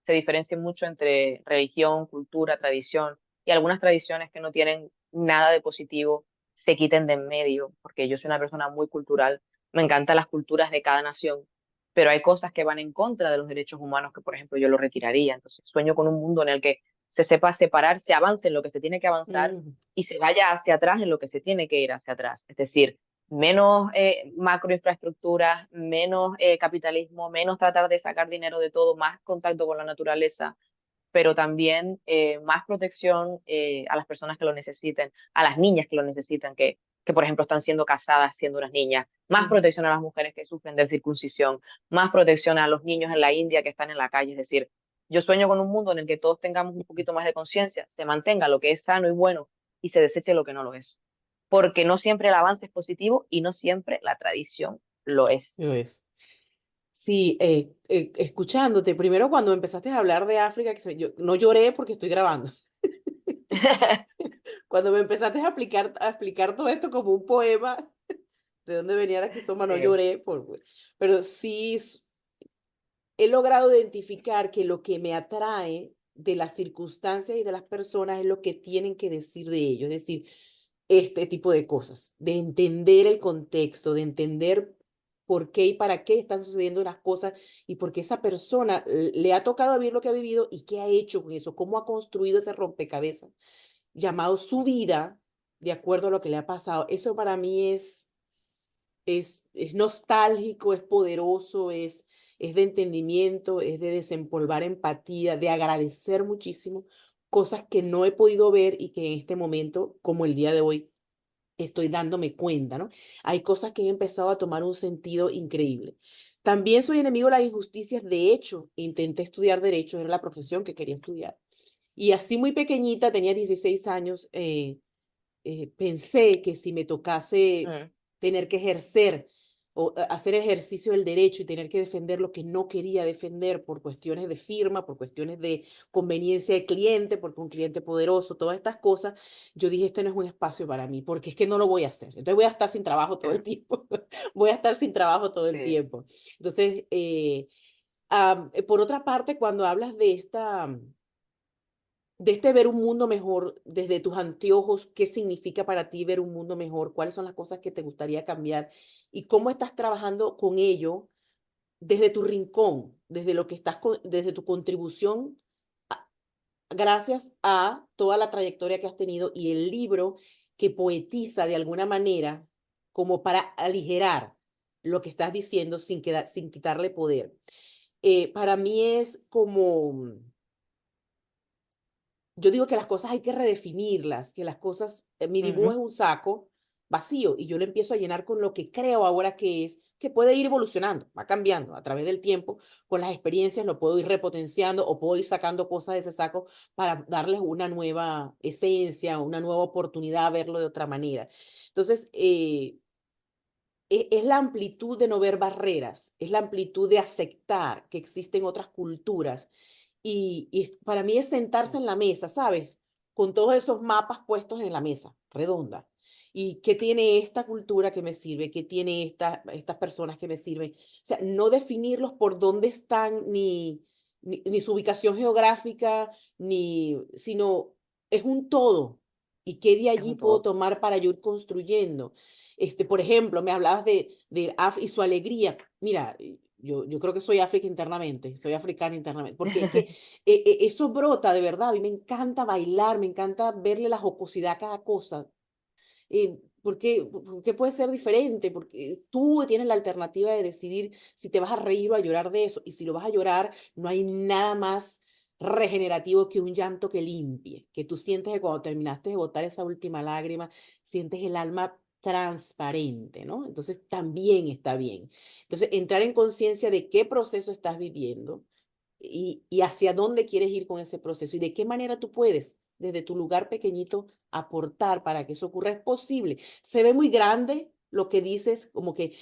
se diferencia mucho entre religión, cultura, tradición, y algunas tradiciones que no tienen nada de positivo se quiten de en medio, porque yo soy una persona muy cultural, me encantan las culturas de cada nación, pero hay cosas que van en contra de los derechos humanos que, por ejemplo, yo lo retiraría. Entonces, sueño con un mundo en el que se sepa separar, se avance en lo que se tiene que avanzar Mm, y se vaya hacia atrás en lo que se tiene que ir hacia atrás. Es decir, menos macroinfraestructuras, menos capitalismo, menos tratar de sacar dinero de todo, más contacto con la naturaleza, pero también más protección a las personas que lo necesiten, a las niñas que lo necesitan, que por ejemplo están siendo casadas siendo unas niñas, más mm. protección a las mujeres que sufren de circuncisión, más protección a los niños en la India que están en la calle. Es decir, yo sueño con un mundo en el que todos tengamos un poquito más de conciencia, se mantenga lo que es sano y bueno y se deseche lo que no lo es. Porque no siempre el avance es positivo y no siempre la tradición lo es. Lo es. Sí, escuchándote, primero cuando empezaste a hablar de África, yo no lloré porque estoy grabando. Cuando me empezaste a explicar todo esto como un poema, de dónde venía la quizoma, no Sí. lloré, pero sí he logrado identificar que lo que me atrae de las circunstancias y de las personas es lo que tienen que decir de ellos, es decir, este tipo de cosas, de entender el contexto, de entender por qué y para qué están sucediendo las cosas y por qué esa persona le ha tocado vivir lo que ha vivido y qué ha hecho con eso, cómo ha construido ese rompecabezas llamado su vida de acuerdo a lo que le ha pasado. Eso para mí es nostálgico, es poderoso, es de entendimiento, es de desempolvar empatía, de agradecer muchísimo cosas que no he podido ver y que en este momento, como el día de hoy, estoy dándome cuenta, ¿no? Hay cosas que han empezado a tomar un sentido increíble. También soy enemigo de las injusticias. De hecho, intenté estudiar derecho, era la profesión que quería estudiar. Y así muy pequeñita, tenía 16 años, pensé que si me tocase Mm. tener que ejercer o hacer ejercicio del derecho y tener que defender lo que no quería defender por cuestiones de firma, por cuestiones de conveniencia de cliente, porque un cliente poderoso, todas estas cosas, yo dije, este no es un espacio para mí, porque es que no lo voy a hacer. Entonces voy a estar sin trabajo todo el Ya. tiempo. Voy a estar sin trabajo todo el Sí. tiempo. Entonces, por otra parte, cuando hablas de este ver un mundo mejor desde tus anteojos, ¿qué significa para ti ver un mundo mejor? ¿Cuáles son las cosas que te gustaría cambiar? ¿Y cómo estás trabajando con ello desde tu rincón, desde lo que estás desde tu contribución, a- gracias a toda la trayectoria que has tenido y el libro que poetiza de alguna manera como para aligerar lo que estás diciendo sin quitarle poder? Para mí es como yo digo que las cosas hay que redefinirlas, que las cosas, mi dibujo Ujú. es un saco vacío y yo lo empiezo a llenar con lo que creo ahora que es, que puede ir evolucionando, va cambiando a través del tiempo, con las experiencias lo puedo ir repotenciando o puedo ir sacando cosas de ese saco para darles una nueva esencia, una nueva oportunidad, verlo de otra manera. Entonces, es la amplitud de no ver barreras, es la amplitud de aceptar que existen otras culturas y para mí es sentarse en la mesa, ¿sabes? Con todos esos mapas puestos en la mesa, redonda. ¿Y qué tiene esta cultura que me sirve? ¿Qué tiene estas personas que me sirven? O sea, no definirlos por dónde están, ni su ubicación geográfica, sino es un todo. ¿Y qué de Es allí un puedo todo. tomar para yo ir construyendo? Por ejemplo, me hablabas de y su alegría. Mira, yo creo que soy África internamente, soy africana internamente, porque es que eso brota de verdad. A mí me encanta bailar, me encanta verle la jocosidad a cada cosa. ¿Por qué puede ser diferente? Porque tú tienes la alternativa de decidir si te vas a reír o a llorar de eso. Y si lo vas a llorar, no hay nada más regenerativo que un llanto que limpie, que tú sientes que cuando terminaste de botar esa última lágrima, sientes el alma transparente, ¿no? Entonces también está bien. Entonces, entrar en conciencia de qué proceso estás viviendo y hacia dónde quieres ir con ese proceso y de qué manera tú puedes, desde tu lugar pequeñito, aportar para que eso ocurra. Es posible. Se ve muy grande lo que dices, como que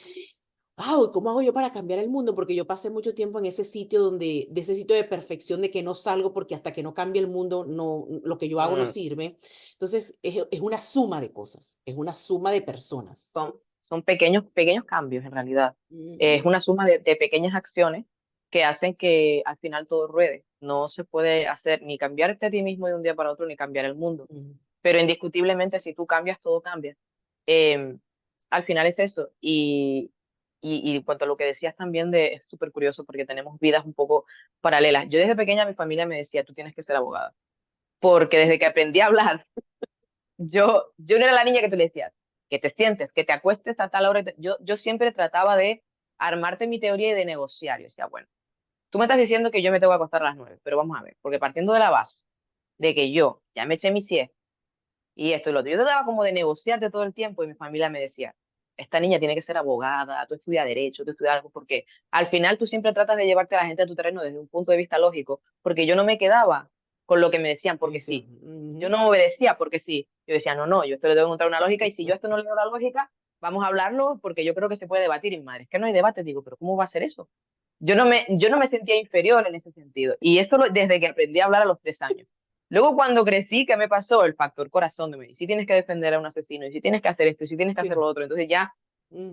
¿cómo hago yo para cambiar el mundo? Porque yo pasé mucho tiempo en ese sitio de ese sitio de perfección de que no salgo porque hasta que no cambie el mundo, no, lo que yo hago no Mm, sirve. Entonces, es una suma de cosas, es una suma de personas. son pequeños, pequeños cambios en realidad. Es Ujú, una suma de pequeñas acciones que hacen que al final todo ruede. No se puede hacer ni cambiarte a ti mismo de un día para otro, ni cambiar el mundo. ujú, Pero indiscutiblemente, si tú cambias, todo cambia. Em, Al final es eso. Y en cuanto a lo que decías también, es súper curioso porque tenemos vidas un poco paralelas. Yo desde pequeña mi familia me decía, tú tienes que ser abogada. Porque desde que aprendí a hablar, yo no era la niña que tú le decías, que te sientes, que te acuestes a tal hora. Yo siempre trataba de armarte mi teoría y de negociar. Yo decía, bueno, tú me estás diciendo que yo me tengo que acostar a las 9, pero vamos a ver, porque partiendo de la base de que yo ya me eché mi siesta y esto y lo otro, yo trataba como de negociarte todo el tiempo y mi familia me decía, esta niña tiene que ser abogada, tú estudias derecho, tú estudias algo, porque al final tú siempre tratas de llevarte a la gente a tu terreno desde un punto de vista lógico, porque yo no me quedaba con lo que me decían porque eso, sí. Yo ujú, no obedecía porque sí. Yo decía, no, no, yo esto le tengo que encontrar una lógica y si yo esto no le veo la lógica, vamos a hablarlo porque yo creo que se puede debatir. Y madre, es que no hay debate. Digo, pero ¿cómo va a ser eso? Yo no me sentía inferior en ese sentido. Y esto desde que aprendí a hablar a los 3 años. Luego cuando crecí, ¿qué me pasó? El factor corazón de mí. Si tienes que defender a un asesino, y si tienes que hacer esto, y si tienes que hacer sí, lo otro. Entonces ya mm,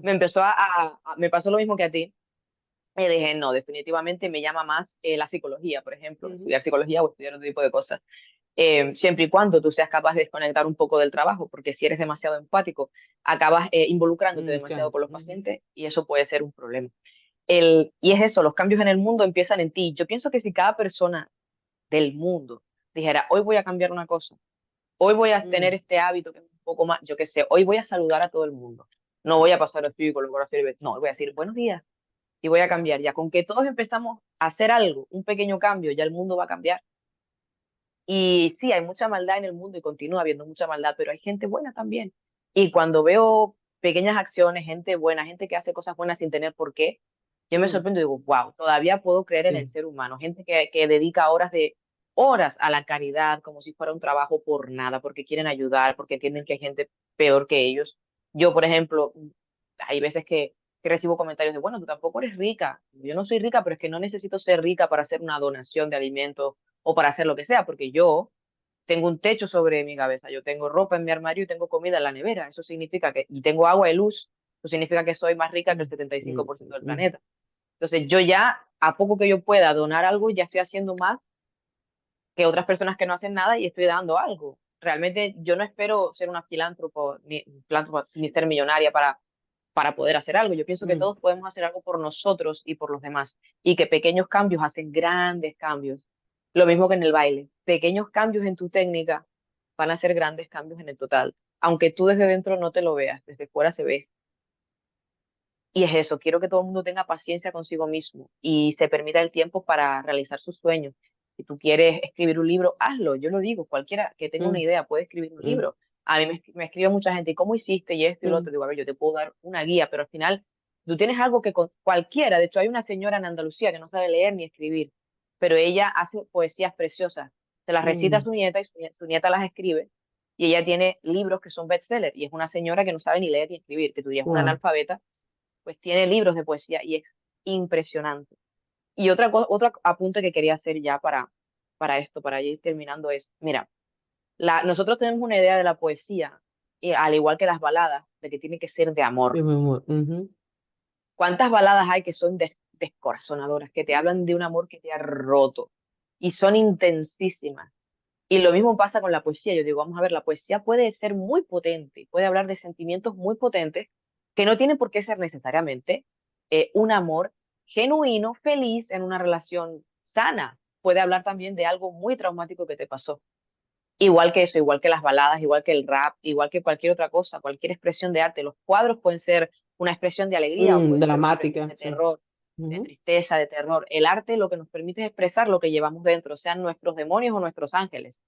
me pasó lo mismo que a ti. Me dije, no, definitivamente me llama más la psicología, por ejemplo, ujú, estudiar psicología o estudiar otro tipo de cosas. Siempre y cuando tú seas capaz de desconectar un poco del trabajo, porque si eres demasiado empático, acabas involucrándote demasiado claro, con los ujú, pacientes y eso puede ser un problema. Y es eso, los cambios en el mundo empiezan en ti. Yo pienso que si cada persona del mundo dijera, hoy voy a cambiar una cosa, hoy voy a tener mm, este hábito que es un poco más, yo qué sé, hoy voy a saludar a todo el mundo, no voy a pasar así con los brazos abiertos, no, voy a decir buenos días y voy a cambiar. Ya con que todos empezamos a hacer algo, un pequeño cambio, ya el mundo va a cambiar. Y sí, hay mucha maldad en el mundo y continúa habiendo mucha maldad, pero hay gente buena también. Y cuando veo pequeñas acciones, gente buena, gente que hace cosas buenas sin tener por qué, yo me mm, sorprendo y digo, wow, todavía puedo creer en el sí, ser humano. Gente que dedica horas a la caridad como si fuera un trabajo por nada, porque quieren ayudar, porque entienden que hay gente peor que ellos. Yo, por ejemplo, hay veces que recibo comentarios de, bueno, tú tampoco eres rica. Yo no soy rica, pero es que no necesito ser rica para hacer una donación de alimentos o para hacer lo que sea, porque yo tengo un techo sobre mi cabeza, yo tengo ropa en mi armario y tengo comida en la nevera. Eso significa y tengo agua y luz, eso significa que soy más rica que el mm, 75% del mm, planeta. Entonces yo ya, a poco que yo pueda donar algo, ya estoy haciendo más que otras personas que no hacen nada y estoy dando algo. Realmente yo no espero ser una filántropa, ni ser millonaria para poder hacer algo. Yo pienso que mm, todos podemos hacer algo por nosotros y por los demás y que pequeños cambios hacen grandes cambios. Lo mismo que en el baile. Pequeños cambios en tu técnica van a hacer grandes cambios en el total. Aunque tú desde dentro no te lo veas, desde fuera se ve. Y es eso, quiero que todo el mundo tenga paciencia consigo mismo y se permita el tiempo para realizar sus sueños. Si tú quieres escribir un libro, hazlo. Yo lo digo, cualquiera que tenga una mm, idea puede escribir un mm, libro. A mí me escribe mucha gente, ¿y cómo hiciste? Y esto y lo mm, otro. Digo, a ver, yo te puedo dar una guía, pero al final tú tienes algo que cualquiera, de hecho hay una señora en Andalucía que no sabe leer ni escribir, pero ella hace poesías preciosas. Se las recita a mm, su nieta y su nieta las escribe. Y ella tiene libros que son bestsellers y es una señora que no sabe ni leer ni escribir, que tú dirías una wow, analfabeta pues tiene libros de poesía y es impresionante. Y otro apunte que quería hacer ya para esto, para ir terminando es, mira, nosotros tenemos una idea de la poesía, al igual que las baladas, de que tiene que ser de amor. mi amor, ujú, ¿Cuántas baladas hay que son descorazonadoras, que te hablan de un amor que te ha roto y son intensísimas? Y lo mismo pasa con la poesía. Yo digo, vamos a ver, la poesía puede ser muy potente, puede hablar de sentimientos muy potentes que no tienen por qué ser necesariamente un amor genuino, feliz en una relación sana. Puede hablar también de algo muy traumático que te pasó. Igual que eso, igual que las baladas, igual que el rap, igual que cualquier otra cosa, cualquier expresión de arte. Los cuadros pueden ser una expresión de alegría o pueden ser una expresión dramática, de sí, terror, de ujú, tristeza, de terror. El arte lo que nos permite es expresar lo que llevamos dentro, sean nuestros demonios o nuestros ángeles.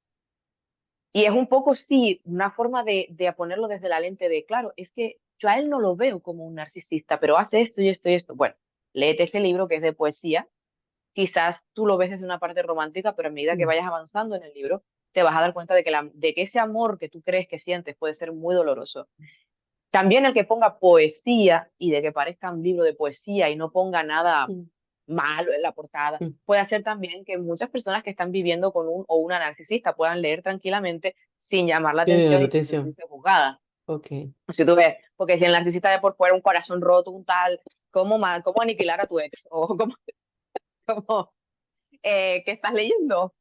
Y es un poco, sí, una forma de ponerlo desde la lente de, claro, es que yo a él no lo veo como un narcisista, pero hace esto y esto y esto. Bueno, léete este libro que es de poesía. Quizás tú lo ves desde una parte romántica, pero a medida que mm, vayas avanzando en el libro, te vas a dar cuenta de que ese amor que tú crees que sientes puede ser muy doloroso. También el que ponga poesía y de que parezca un libro de poesía y no ponga nada Mm, malo en la portada, mm. puede hacer también que muchas personas que están viviendo con un o una narcisista puedan leer tranquilamente sin llamar la Tiene atención la y sin atención. sentirse juzgadas. Ok. Si tú ves, porque si el narcisista ve por fuera un corazón roto, un tal, ¿cómo aniquilar a tu ex? O cómo ¿qué estás leyendo?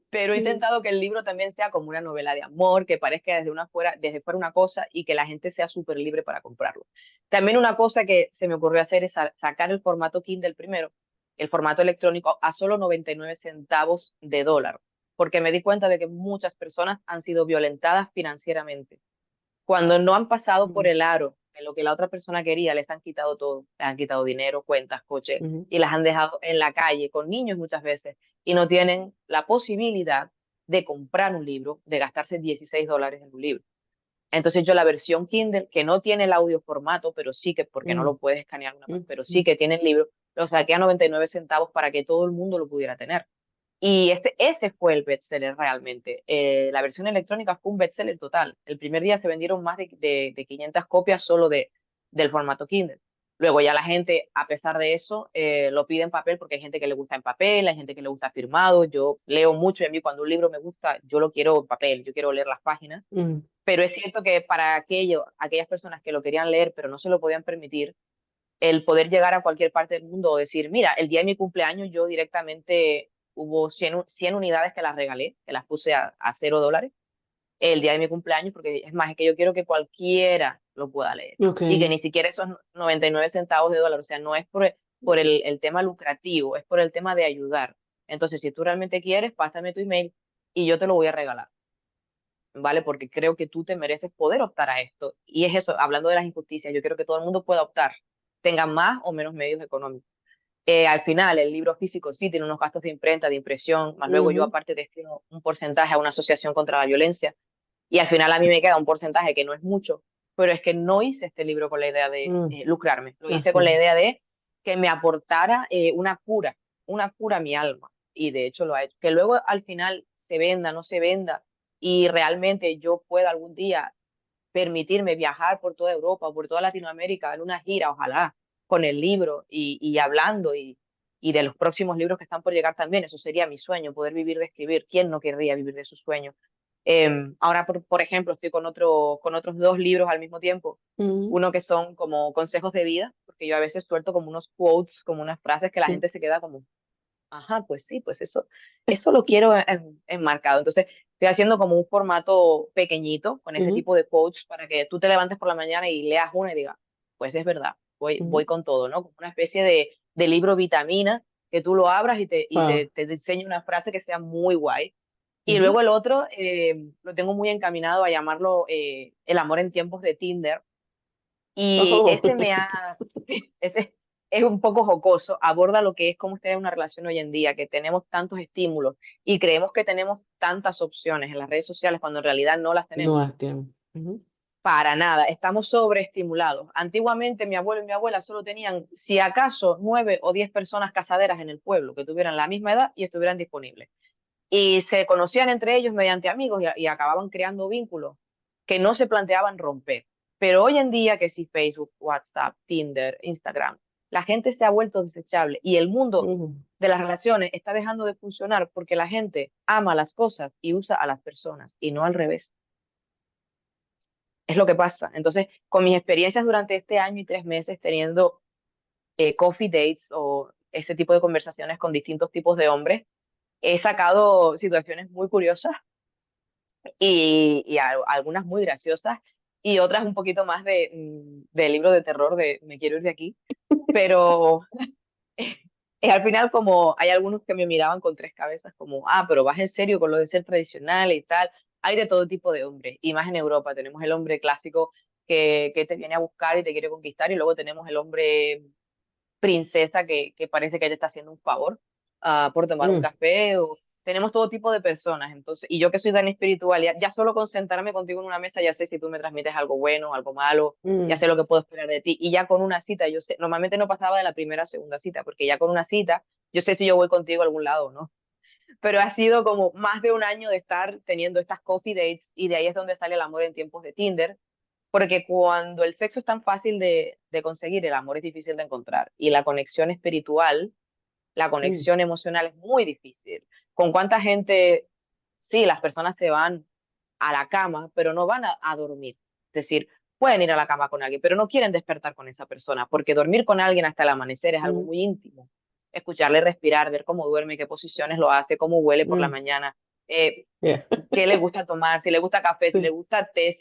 Pero he Sí. intentado que el libro también sea como una novela de amor, que parezca desde fuera una cosa y que la gente sea súper libre para comprarlo. También una cosa que se me ocurrió hacer es sacar el formato Kindle primero, el formato electrónico, a solo 99 centavos de dólar, porque me di cuenta de que muchas personas han sido violentadas financieramente. Cuando no han pasado por Mm, el aro de lo que la otra persona quería, les han quitado todo, les han quitado dinero, cuentas, coches, ujú, y las han dejado en la calle con niños muchas veces, y no tienen la posibilidad de comprar un libro, de gastarse $16 en un libro. Entonces yo la versión Kindle, que no tiene el audio formato, pero sí que, porque no mm, lo puedes escanear, pero sí mm. que tiene el libro, lo saqué a 99 centavos para que todo el mundo lo pudiera tener. Y ese fue el bestseller realmente. La versión electrónica fue un bestseller total. El primer día se vendieron más de 500 copias solo del formato Kindle. Luego ya la gente, a pesar de eso, lo pide en papel porque hay gente que le gusta en papel, hay gente que le gusta firmado. Yo leo mucho y a mí cuando un libro me gusta, yo lo quiero en papel, yo quiero leer las páginas. Mm, Pero es cierto que para aquellas personas que lo querían leer pero no se lo podían permitir, el poder llegar a cualquier parte del mundo o decir, mira, el día de mi cumpleaños yo directamente hubo 100 unidades que las regalé, que las puse a $0 el día de mi cumpleaños, porque es más, es que yo quiero que cualquiera lo pueda leer ok. y que ni siquiera esos 99 centavos de dólar, o sea, no es por el tema lucrativo, es por el tema de ayudar. Entonces, si tú realmente quieres, pásame tu email y yo te lo voy a regalar. ¿Vale? Porque creo que tú te mereces poder optar a esto. Y es eso, hablando de las injusticias, yo quiero que todo el mundo pueda optar, tenga más o menos medios económicos. Al final, el libro físico sí tiene unos gastos de imprenta, de impresión, más luego yo Ujú, aparte destino un porcentaje a una asociación contra la violencia y al final a mí me queda un porcentaje que no es mucho, pero es que no hice este libro con la idea de mm, lucrarme, lo hice así con la es. idea de que me aportara una cura a mi alma y de hecho lo ha hecho. Que luego al final se venda, no se venda y realmente yo pueda algún día permitirme viajar por toda Europa o por toda Latinoamérica en una gira, ojalá, con el libro y hablando y de los próximos libros que están por llegar también. Eso sería mi sueño, poder vivir de escribir. ¿Quién no querría vivir de su sueño? Ahora, por ejemplo, estoy con otros dos libros al mismo tiempo. Ujú, Uno que son como consejos de vida, porque yo a veces suelto como unos quotes, como unas frases que la mm, gente se queda como, ajá, pues sí, pues eso lo quiero enmarcado. Entonces, estoy haciendo como un formato pequeñito con ese ujú, tipo de quotes para que tú te levantes por la mañana y leas una y digas, pues es verdad, voy ujú. con todo, ¿no? Como una especie de libro vitamina que tú lo abras Wow. te diseñe una frase que sea muy guay. Y Ujú. luego el otro lo tengo muy encaminado a llamarlo El amor en tiempos de Tinder y Oh. ese es un poco jocoso, aborda lo que es cómo está una relación hoy en día, que tenemos tantos estímulos y creemos que tenemos tantas opciones en las redes sociales cuando en realidad no las No tenemos. has tiempo. Ujú, Para nada, estamos sobreestimulados. Antiguamente mi abuelo y mi abuela solo tenían, si acaso, 9 o 10 personas casaderas en el pueblo que tuvieran la misma edad y estuvieran disponibles. Y se conocían entre ellos mediante amigos y acababan creando vínculos que no se planteaban romper. Pero hoy en día, que si Facebook, WhatsApp, Tinder, Instagram, la gente se ha vuelto desechable y el mundo ujú, de las relaciones está dejando de funcionar porque la gente ama las cosas y usa a las personas y no al revés. Es lo que pasa. Entonces, con mis experiencias durante este año y 3 meses teniendo coffee dates o ese tipo de conversaciones con distintos tipos de hombres, he sacado situaciones muy curiosas y algunas muy graciosas y otras un poquito más de libro de terror de me quiero ir de aquí, pero al final como hay algunos que me miraban con tres cabezas como, pero vas en serio con lo de ser tradicional y tal, hay de todo tipo de hombres y más en Europa tenemos el hombre clásico que te viene a buscar y te quiere conquistar y luego tenemos el hombre princesa que parece que te está haciendo un favor por tomar un mm, café o tenemos todo tipo de personas. Entonces, y yo que soy tan espiritual, ya solo con sentarme contigo en una mesa ya sé si tú me transmites algo bueno, algo malo, ya mm, sé lo que puedo esperar de ti. Y ya con una cita, yo sé, normalmente no pasaba de la primera a segunda cita, porque ya con una cita, yo sé si yo voy contigo a algún lado o no. Pero ha sido como más de un año de estar teniendo estas coffee dates y de ahí es donde sale el amor en tiempos de Tinder Porque cuando el sexo es tan fácil de conseguir, el amor es difícil de encontrar. Y la conexión espiritual, la Mm, conexión emocional es muy difícil. ¿Con cuánta gente, sí, las personas se van a la cama, pero no van a dormir? Es decir, pueden ir a la cama con alguien, pero no quieren despertar con esa persona, porque dormir con alguien hasta el amanecer es algo mm, muy íntimo. Escucharle respirar, ver cómo duerme, qué posiciones lo hace, cómo huele por la mm, mañana, eh, yeah. qué le gusta tomar, si le gusta café, si le Sí. gusta té,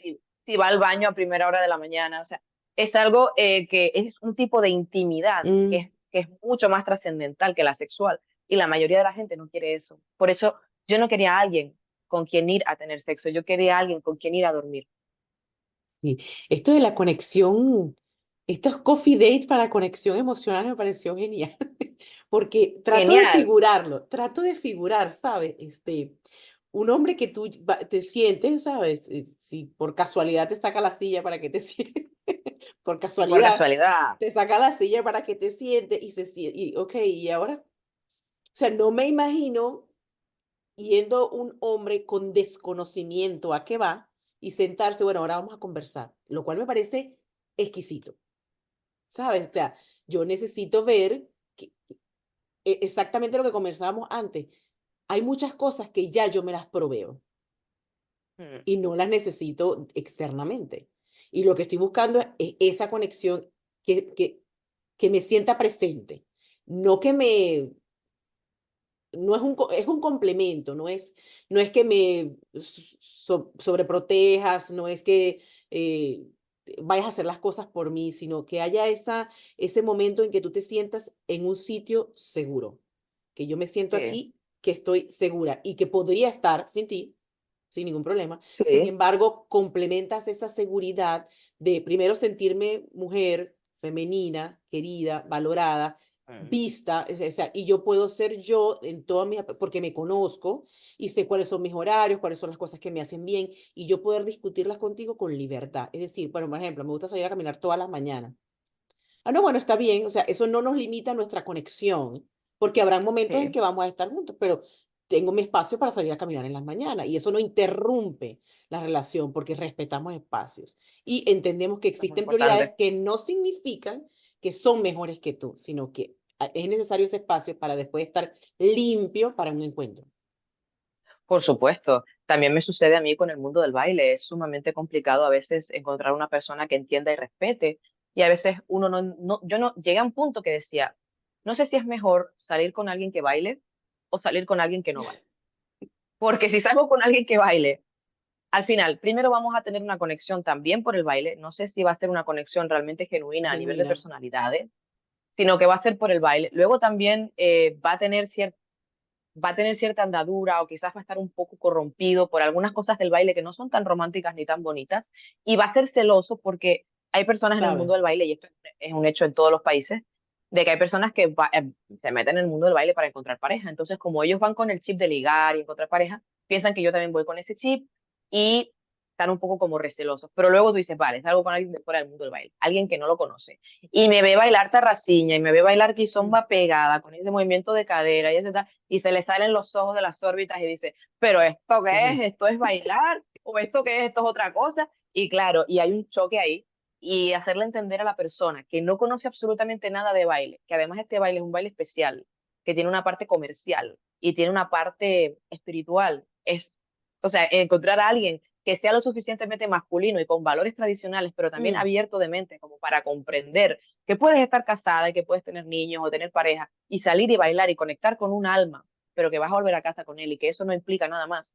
si va al baño a primera hora de la mañana. O sea, es algo que es un tipo de intimidad Mm, que es mucho más trascendental que la sexual. Y la mayoría de la gente no quiere eso. Por eso yo no quería a alguien con quien ir a tener sexo, yo quería a alguien con quien ir a dormir. sí. Esto de la conexión, estos coffee dates para conexión emocional me pareció genial, porque Genial. trato de figurar, ¿sabes? Un hombre que tú te sientes, ¿sabes? Si por casualidad te saca la silla para que te sientes, por Y por casualidad casualidad, te saca la silla para que te sientes y ok, ¿y ahora? O sea, no me imagino yendo un hombre con desconocimiento a qué va y sentarse, bueno, ahora vamos a conversar, lo cual me parece exquisito, ¿sabes? O sea, yo necesito ver exactamente lo que conversábamos antes. Hay muchas cosas que ya yo me las proveo mm, y no las necesito externamente. Y lo que estoy buscando es esa conexión que, que, que me sienta presente, no que me no es es un complemento, no es que me sobreprotejas, no es que vayas a hacer las cosas por mí, sino que haya ese momento en que tú te sientas en un sitio seguro, que yo me siento sí, aquí, que estoy segura y que podría estar sin ti, sin ningún problema. Sin sí. embargo, complementas esa seguridad de primero sentirme mujer, femenina, querida, valorada, Mm. vista, o sea, y yo puedo ser yo en toda mi, porque me conozco y sé cuáles son mis horarios, cuáles son las cosas que me hacen bien, y yo poder discutirlas contigo con libertad. Es decir, bueno, por ejemplo, me gusta salir a caminar todas las mañanas. Ah, no, bueno, está bien, o sea, eso no nos limita nuestra conexión, porque habrá momentos en Sí, que vamos a estar juntos, pero tengo mi espacio para salir a caminar en las mañanas, y eso no interrumpe la relación, porque respetamos espacios y entendemos que eso es muy existen prioridades importante. que no significan que son mejores que tú, sino que es necesario ese espacio para después estar limpio para un encuentro. Por supuesto, también me sucede a mí con el mundo del baile. Es sumamente complicado a veces encontrar una persona que entienda y respete. Y a veces uno yo no, llegué a un punto que decía, no sé si es mejor salir con alguien que baile o salir con alguien que no baile. Porque si salgo con alguien que baile, al final, primero vamos a tener una conexión también por el baile. No sé si va a ser una conexión realmente genuina a nivel de Genuina. personalidades, sino que va a ser por el baile. Luego también va a tener cierta andadura o quizás va a estar un poco corrompido por algunas cosas del baile que no son tan románticas ni tan bonitas y va a ser celoso porque hay personas en el ¿Sabes? mundo del baile, y esto es un hecho en todos los países, de que hay personas que se meten en el mundo del baile para encontrar pareja. Entonces, como ellos van con el chip de ligar y encontrar pareja, piensan que yo también voy con ese chip y están un poco como recelosos. Pero luego tú dices, vale, salgo con alguien de fuera del mundo del baile, alguien que no lo conoce, y me ve bailar tarraciña y me ve bailar Mm, quizomba pegada con ese movimiento de cadera y ese tal, y se le salen los ojos de las órbitas y dice, pero ¿esto qué es? sí. ¿Esto es bailar? ¿O esto qué es? ¿Esto es otra cosa? Y claro, y hay un choque ahí y hacerle entender a la persona que no conoce absolutamente nada de baile, que además este baile es un baile especial, que tiene una parte comercial y tiene una parte espiritual. O sea, encontrar a alguien que sea lo suficientemente masculino y con valores tradicionales, pero también Mm, abierto de mente, como para comprender que puedes estar casada y que puedes tener niños o tener pareja y salir y bailar y conectar con un alma, pero que vas a volver a casa con él y que eso no implica nada más.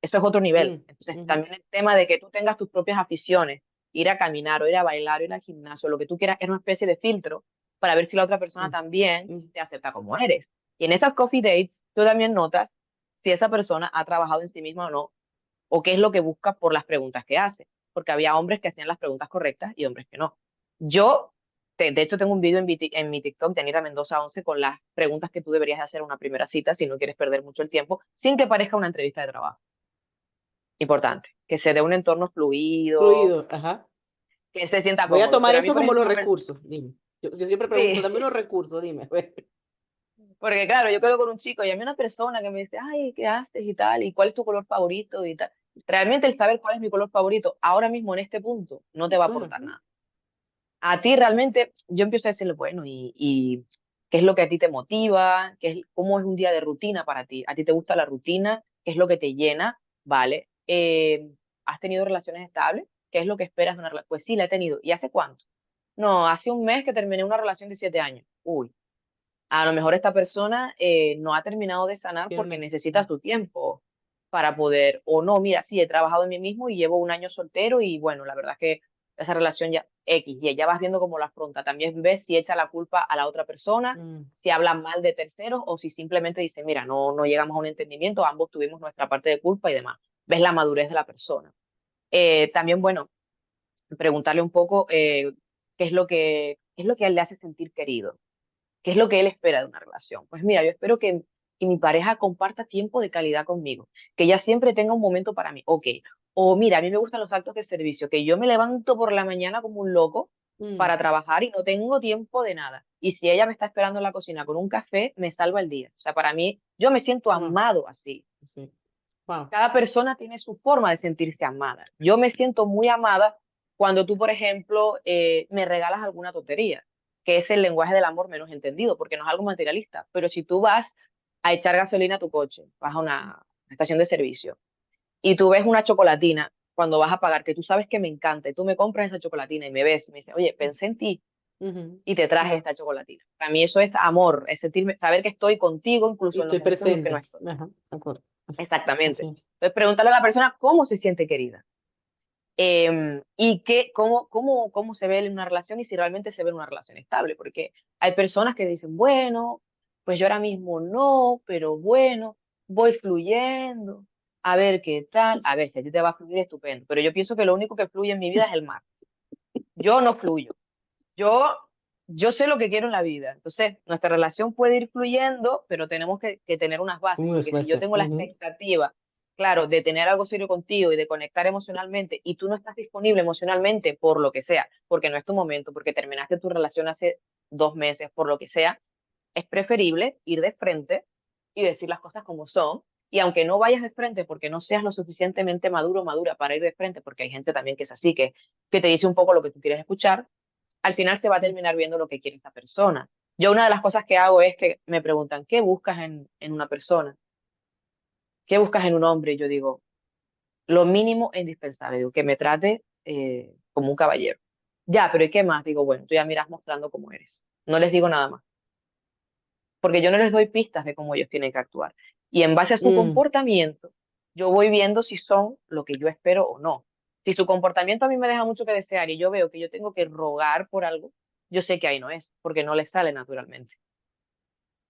Eso es otro nivel. mm, Entonces, ujú, también el tema de que tú tengas tus propias aficiones, ir a caminar o ir a bailar o ir al gimnasio, lo que tú quieras, es una especie de filtro para ver si la otra persona mm, también mm, te acepta como eres. Y en esas coffee dates, tú también notas si esa persona ha trabajado en sí misma o no, o qué es lo que busca por las preguntas que hace, porque había hombres que hacían las preguntas correctas y hombres que no. Yo, de hecho, tengo un vídeo en mi TikTok de Anira Mendoza 11 con las preguntas que tú deberías hacer en una primera cita si no quieres perder mucho el tiempo, sin que parezca una entrevista de trabajo. Importante, que se dé un entorno fluido, fluido, ajá. que se sienta Voy a cómodo. tomar Pero a mí, eso por como ejemplo, los recursos, dime. Yo siempre pregunto, sí, dame unos recursos, dime. porque claro, yo quedo con un chico y a mí una persona que me dice, ay, ¿qué haces y tal? ¿Y cuál es tu color favorito y tal? Realmente el saber cuál es mi color favorito ahora mismo en este punto no te va a Claro. aportar nada. A ti realmente, yo empiezo a decirle, bueno, y qué es lo que a ti te motiva, cómo es un día de rutina para ti. ¿A ti te gusta la rutina? ¿Qué es lo que te llena? ¿Vale? ¿Has tenido relaciones estables? ¿Qué es lo que esperas de una relación? Pues sí, la he tenido. ¿Y hace cuánto? No, hace un mes que terminé una relación de 7 años. Uy, a lo mejor esta persona no ha terminado de sanar Tiene porque una- necesita su tiempo para poder, o no, mira, sí, he trabajado en mí mismo y llevo un año soltero y bueno, la verdad es que esa relación ya X, y ya vas viendo cómo la afronta. También ves si echa la culpa a la otra persona, Mm, si habla mal de terceros o si simplemente dice, mira, no llegamos a un entendimiento, ambos tuvimos nuestra parte de culpa y demás. Ves la madurez de la persona. También, bueno, preguntarle un poco qué es lo que a él le hace sentir querido. ¿Qué es lo que él espera de una relación? Pues mira, yo espero que mi pareja comparta tiempo de calidad conmigo, que ella siempre tenga un momento para mí. Ok. O mira, a mí me gustan los actos de servicio, que yo me levanto por la mañana como un loco mm, para trabajar y no tengo tiempo de nada. Y si ella me está esperando en la cocina con un café, me salva el día. O sea, para mí, yo me siento wow, amado así. sí, wow. Cada persona tiene su forma de sentirse amada. Yo me siento muy amada cuando tú, por ejemplo, me regalas alguna tontería, que es el lenguaje del amor menos entendido, porque no es algo materialista. Pero si tú vas a echar gasolina a tu coche, vas a una estación de servicio y tú ves una chocolatina cuando vas a pagar, que tú sabes que me encanta y tú me compras esa chocolatina y me ves y me dices, oye, pensé en ti Ujú, y te traje sí. esta chocolatina. Para mí eso es amor, es sentirme, saber que estoy contigo Y incluso en los estoy momentos en los que no presente. estoy. Ajá, de acuerdo. Exactamente. Así. Entonces, preguntarle a la persona cómo se siente querida y cómo se ve en una relación y si realmente se ve en una relación estable, porque hay personas que dicen, bueno, pues yo ahora mismo no, pero bueno, voy fluyendo, a ver qué tal, a ver si a ti te va a fluir estupendo, pero yo pienso que lo único que fluye en mi vida es el mar, yo no fluyo, yo, yo sé lo que quiero en la vida. Entonces, nuestra relación puede ir fluyendo, pero tenemos que tener unas bases, Muy porque si yo fuerte. tengo la Ujú, expectativa, claro, de tener algo serio contigo y de conectar emocionalmente, y tú no estás disponible emocionalmente por lo que sea, porque no es tu momento, porque terminaste tu relación hace 2 meses, por lo que sea, es preferible ir de frente y decir las cosas como son. Y aunque no vayas de frente porque no seas lo suficientemente maduro o madura para ir de frente, porque hay gente también que es así, que te dice un poco lo que tú quieres escuchar, al final se va a mm, terminar viendo lo que quiere esa persona. Yo una de las cosas que hago es que me preguntan, ¿qué buscas en una persona? ¿Qué buscas en un hombre? Y yo digo, lo mínimo e indispensable, digo, que me trate como un caballero. Ya, pero ¿y qué más? Digo, bueno, tú ya miras mostrando cómo eres. No les digo nada más, porque yo no les doy pistas de cómo ellos tienen que actuar. Y en base a su mm, comportamiento, yo voy viendo si son lo que yo espero o no. Si su comportamiento a mí me deja mucho que desear y yo veo que yo tengo que rogar por algo, yo sé que ahí no es, porque no les sale naturalmente.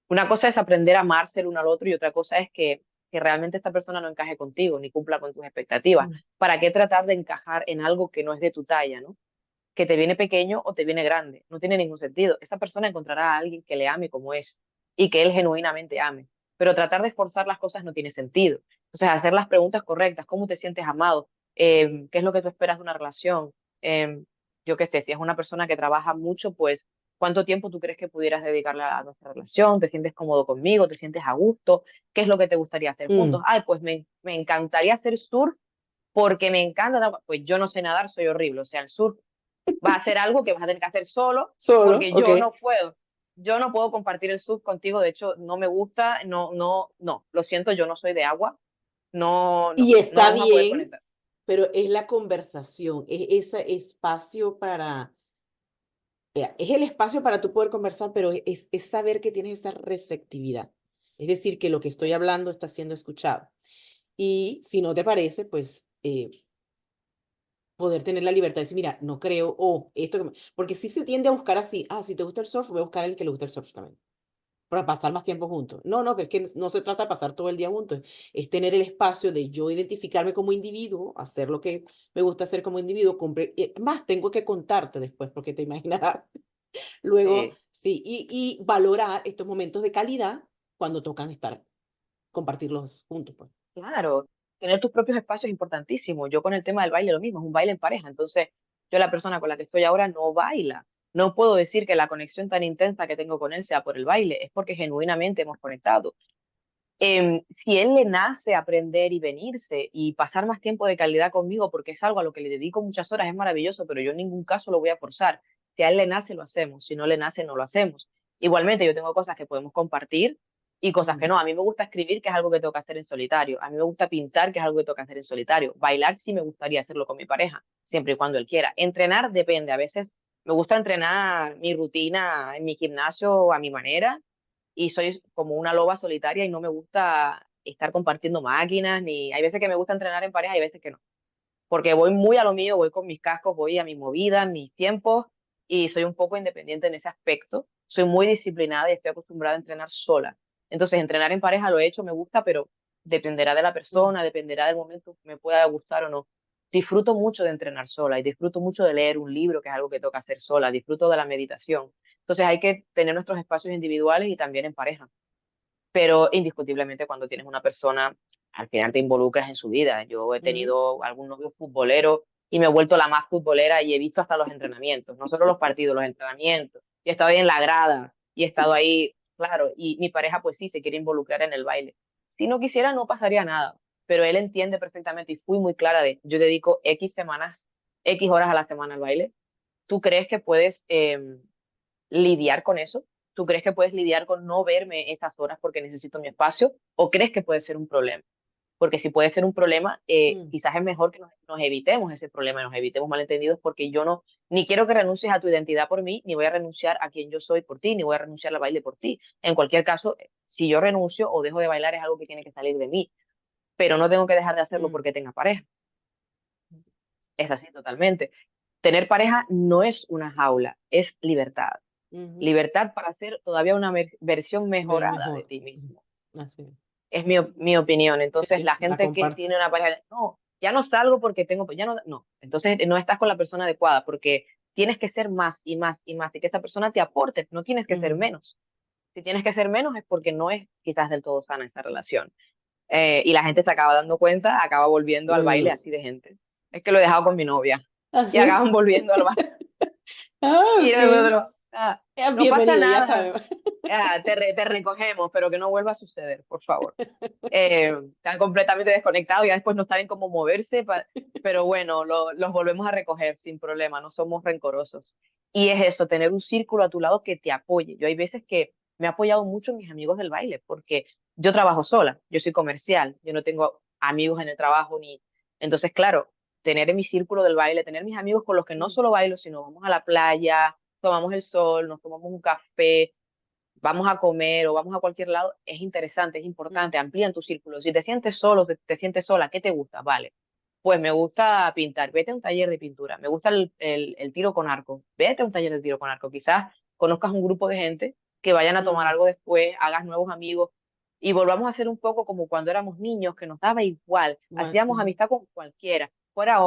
Una cosa es aprender a amarse el uno al otro y otra cosa es que realmente esta persona no encaje contigo ni cumpla con tus expectativas. mm, ¿Para qué tratar de encajar en algo que no es de tu talla, ¿no? Que te viene pequeño o te viene grande? No tiene ningún sentido. Esa persona encontrará a alguien que le ame como es y que él genuinamente ame. Pero tratar de esforzar las cosas no tiene sentido. Entonces, hacer las preguntas correctas, ¿cómo te sientes amado? ¿Qué es lo que tú esperas de una relación? Yo qué sé, si es una persona que trabaja mucho, pues ¿cuánto tiempo tú crees que pudieras dedicarle a nuestra relación? ¿Te sientes cómodo conmigo? ¿Te sientes a gusto? ¿Qué es lo que te gustaría hacer juntos? mm. Ay, pues me encantaría hacer surf porque me encanta. Pues yo no sé nadar, soy horrible. O sea, el surf va a ser algo que vas a tener que hacer solo Solo, porque ok. yo no puedo. Yo no puedo compartir el surf contigo. De hecho, no me gusta. No. Lo siento, yo no soy de agua. Y No está vamos a poder bien, conectar. pero es la conversación, es ese espacio para, es el espacio para tú poder conversar, pero es saber que tienes esa receptividad. Es decir, que lo que estoy hablando está siendo escuchado. Y si no te parece, pues poder tener la libertad de decir, mira, no creo, o esto que porque sí se tiende a buscar así, ah, si te gusta el surf, voy a buscar a alguien que le guste el surf también, para pasar más tiempo juntos. No, pero es que no se trata de pasar todo el día juntos, es tener el espacio de yo identificarme como individuo, hacer lo que me gusta hacer como individuo, más tengo que contarte después, porque te imaginarás, luego, Sí, sí, y valorar estos momentos de calidad cuando tocan estar, compartirlos juntos, pues. claro. Tener tus propios espacios es importantísimo. Yo con el tema del baile lo mismo, es un baile en pareja. Entonces, yo la persona con la que estoy ahora no baila. No puedo decir que la conexión tan intensa que tengo con él sea por el baile, es porque genuinamente hemos conectado. Si él le nace aprender y venirse y pasar más tiempo de calidad conmigo, porque es algo a lo que le dedico muchas horas, es maravilloso, pero yo en ningún caso lo voy a forzar. Si a él le nace, lo hacemos. Si no le nace, no lo hacemos. Igualmente, yo tengo cosas que podemos compartir y cosas que Mm, no. A mí me gusta escribir, que es algo que tengo que hacer en solitario. A mí me gusta pintar, que es algo que tengo que hacer en solitario. Bailar sí me gustaría hacerlo con mi pareja, siempre y cuando él quiera. Entrenar depende. A veces me gusta entrenar mi rutina en mi gimnasio a mi manera y soy como una loba solitaria y no me gusta estar compartiendo máquinas, ni hay veces que me gusta entrenar en pareja y hay veces que no, porque voy muy a lo mío, voy con mis cascos, voy a mi movida, mis tiempos y soy un poco independiente en ese aspecto. Soy muy disciplinada y estoy acostumbrada a entrenar sola. Entonces, entrenar en pareja lo he hecho, me gusta, pero dependerá de la mm, persona, dependerá del momento que me pueda gustar o no. Disfruto mucho de entrenar sola y disfruto mucho de leer un libro, que es algo que toca hacer sola, disfruto de la meditación. Entonces hay que tener nuestros espacios individuales y también en pareja, pero indiscutiblemente cuando tienes una persona, al final te involucras en su vida. Yo he mm, tenido algún novio futbolero y me he vuelto la más futbolera y he visto hasta los entrenamientos, no solo los partidos, los entrenamientos. Y he estado ahí en la grada y he estado ahí, claro, y mi pareja pues sí se quiere involucrar en el baile. Si no quisiera no pasaría nada, pero él entiende perfectamente y fui muy clara de, yo dedico X semanas, X horas a la semana al baile. ¿Tú crees que puedes lidiar con eso? ¿Tú crees que puedes lidiar con no verme esas horas porque necesito mi espacio? ¿O crees que puede ser un problema? Porque si puede ser un problema, mm, quizás es mejor que nos evitemos ese problema, nos evitemos malentendidos, porque yo no, ni quiero que renuncies a tu identidad por mí, ni voy a renunciar a quien yo soy por ti, ni voy a renunciar al baile por ti. En cualquier caso, si yo renuncio o dejo de bailar es algo que tiene que salir de mí, pero no tengo que dejar de hacerlo mm, porque tenga pareja. Es así totalmente. Tener pareja no es una jaula, es libertad. ujú. Libertad para ser todavía una versión Ver mejorada de mejor. ti Mm, mismo. así es. Es mi opinión. Sí, Entonces, sí, la la gente que comparto. tiene una pareja, no, ya no salgo porque tengo, ya no, no. Entonces, no estás con la persona adecuada porque tienes que ser más y más y más y que esa persona te aporte, no tienes que ser Mm, menos. Si tienes que ser menos es porque no es quizás del todo sana esa relación. Y la gente se acaba dando cuenta, acaba volviendo al baile mm. así de gente. Es que lo he dejado con mi novia y ¿Así? acaban volviendo al baile. Ah, Y ok. yo digo, pero, no pasa Bienvenido, ya nada. sabemos. Te recogemos, pero que no vuelva a suceder, por favor. Están completamente desconectados, ya después no saben cómo moverse, pero bueno, los volvemos a recoger sin problema, no somos rencorosos. Y es eso, tener un círculo a tu lado que te apoye. Yo hay veces que me he apoyado mucho en mis amigos del baile, porque yo trabajo sola, yo soy comercial, yo no tengo amigos en el trabajo ni... Entonces, claro, tener en mi círculo del baile, tener mis amigos con los que no Mm, solo bailo, sino vamos a la playa, tomamos el sol, nos tomamos un café, vamos a comer o vamos a cualquier lado, es interesante, es mm, importante, amplían tu círculo. Si te sientes solo, te sientes sola, ¿qué te gusta? Vale, pues me gusta pintar, vete a un taller de pintura, me gusta el tiro con arco, vete a un taller de tiro con arco, quizás conozcas un grupo de gente que vayan a tomar mm, algo después, hagas nuevos amigos y volvamos a ser un poco como cuando éramos niños, que nos daba igual, bueno, hacíamos mm, amistad con cualquiera. Fuera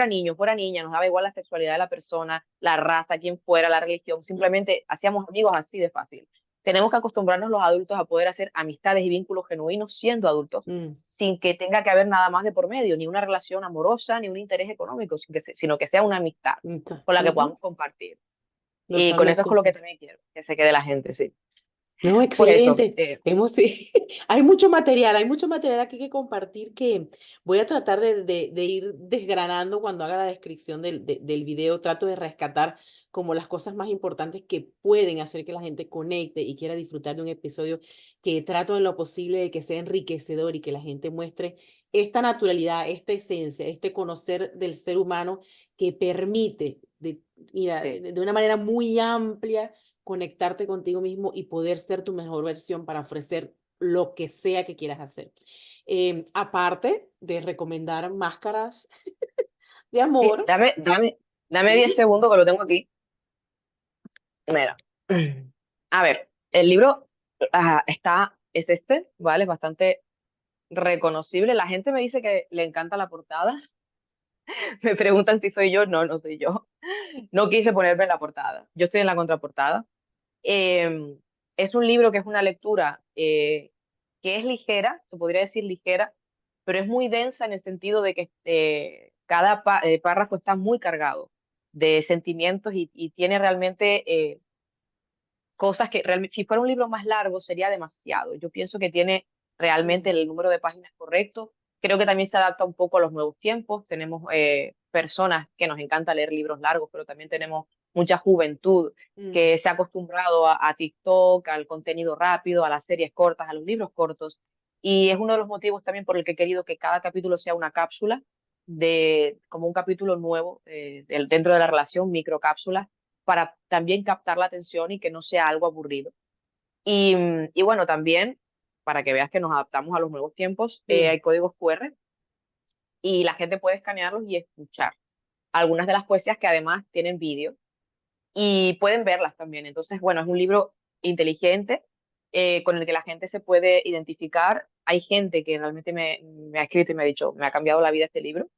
niño, fuera niña, nos daba igual la sexualidad de la persona, la raza, quién fuera, la religión, mm, simplemente hacíamos amigos así de fácil. Tenemos que acostumbrarnos los adultos a poder hacer amistades y vínculos genuinos siendo adultos, mm, sin que tenga que haber nada más de por medio, ni una relación amorosa, ni un interés económico, sino que sea una amistad con la que ujú, podamos compartir. Y con eso es totalmente. con lo que también quiero, que se quede la gente, sí. No, Por eso, excelente. Hemos, sí, hay mucho material aquí que compartir que voy a tratar de ir desgranando cuando haga la descripción del video. Trato de rescatar como las cosas más importantes que pueden hacer que la gente conecte y quiera disfrutar de un episodio, que trato en lo posible de que sea enriquecedor y que la gente muestre esta naturalidad, esta esencia, este conocer del ser humano que permite, mira, sí. de una manera muy amplia conectarte contigo mismo y poder ser tu mejor versión para ofrecer lo que sea que quieras hacer. Aparte de recomendar máscaras de Sí, amor, dame 10 ¿sí? segundos que lo tengo aquí. Mira. A ver, el libro es este, ¿vale? Es bastante reconocible. La gente me dice que le encanta la portada. Me preguntan si soy yo. No, no soy yo. No quise ponerme en la portada. Yo estoy en la contraportada. Eh, es un libro que es una lectura que es ligera, se podría decir ligera, pero es muy densa en el sentido de que cada párrafo está muy cargado de sentimientos y tiene realmente cosas que realmente, si fuera un libro más largo sería demasiado. Yo pienso que tiene realmente el número de páginas correcto. Creo que también se adapta un poco a los nuevos tiempos. Tenemos personas que nos encanta leer libros largos, pero también tenemos mucha juventud Mm, que se ha acostumbrado a TikTok, al contenido rápido, a las series cortas, a los libros cortos. Y es uno de los motivos también por el que he querido que cada capítulo sea una cápsula de como un capítulo nuevo dentro de la relación, microcápsulas, para también captar la atención y que no sea algo aburrido. Y bueno, también, para que veas que nos adaptamos a los nuevos tiempos, sí, hay códigos QR y la gente puede escanearlos y escuchar algunas de las poesías que además tienen vídeo y pueden verlas también. Entonces, bueno, es un libro inteligente con el que la gente se puede identificar. Hay gente que realmente me ha escrito y me ha dicho, me ha cambiado la vida este libro.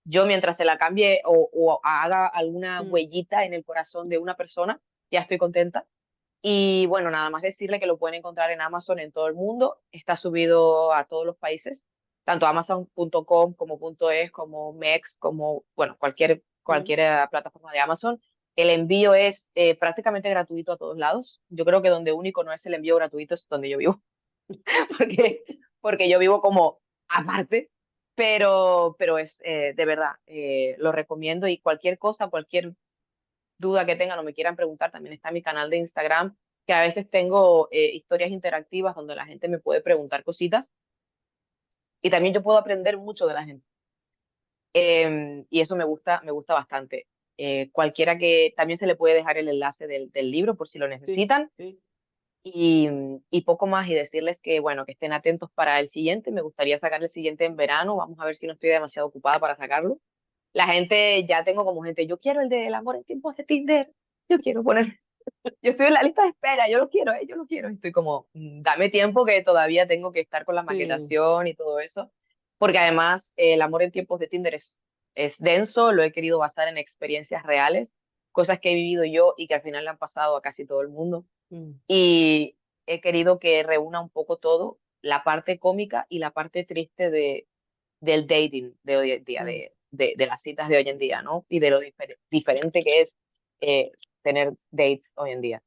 Yo mientras se la cambie o haga alguna mm, huellita en el corazón de una persona, ya estoy contenta. Y bueno, nada más decirle que lo pueden encontrar en Amazon en todo el mundo. Está subido a todos los países, tanto Amazon.com como .es, como Mex, como, bueno, mm. cualquier plataforma de Amazon. El envío es prácticamente gratuito a todos lados. Yo creo que donde único no es el envío gratuito es donde yo vivo, porque, porque yo vivo como aparte, pero es de verdad, lo recomiendo y cualquier cosa, cualquier duda que tengan o me quieran preguntar, también está mi canal de Instagram, que a veces tengo historias interactivas donde la gente me puede preguntar cositas y también yo puedo aprender mucho de la gente. Y eso me gusta bastante. Cualquiera que también se le puede dejar el enlace del libro por si lo Sí, necesitan sí. y, y poco más y decirles que bueno, que estén atentos para el siguiente. Me gustaría sacar el siguiente en verano. Vamos a ver si no estoy demasiado ocupada para sacarlo. La gente, ya tengo como gente, yo quiero el del amor en tiempos de Tinder. Yo quiero poner yo estoy en la lista de espera, yo lo quiero, yo lo quiero. Estoy como, dame tiempo que todavía tengo que estar con la Sí, maquetación y todo eso. Porque además el amor en tiempos de Tinder es denso, lo he querido basar en experiencias reales, cosas que he vivido yo y que al final le han pasado a casi todo el mundo. mm, Y he querido que reúna un poco todo, la parte cómica y la parte triste del dating de hoy en día, mm. de las citas de hoy en día, ¿no? Y de lo diferente que es eh, tener dates hoy en día.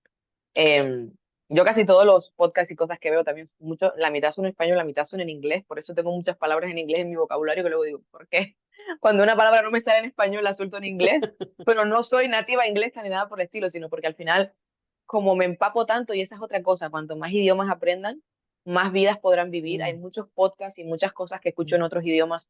Em, yo casi todos los podcasts y cosas que veo también, mucho, la mitad son en español, la mitad son en inglés, por eso tengo muchas palabras en inglés en mi vocabulario que luego digo, ¿por qué? Cuando una palabra no me sale en español la suelto en inglés, pero no soy nativa inglesa ni nada por el estilo, sino porque al final, como me empapo tanto, y esa es otra cosa, cuanto más idiomas aprendan, más vidas podrán vivir. Hay Mm, muchos podcasts y muchas cosas que escucho mm. en otros idiomas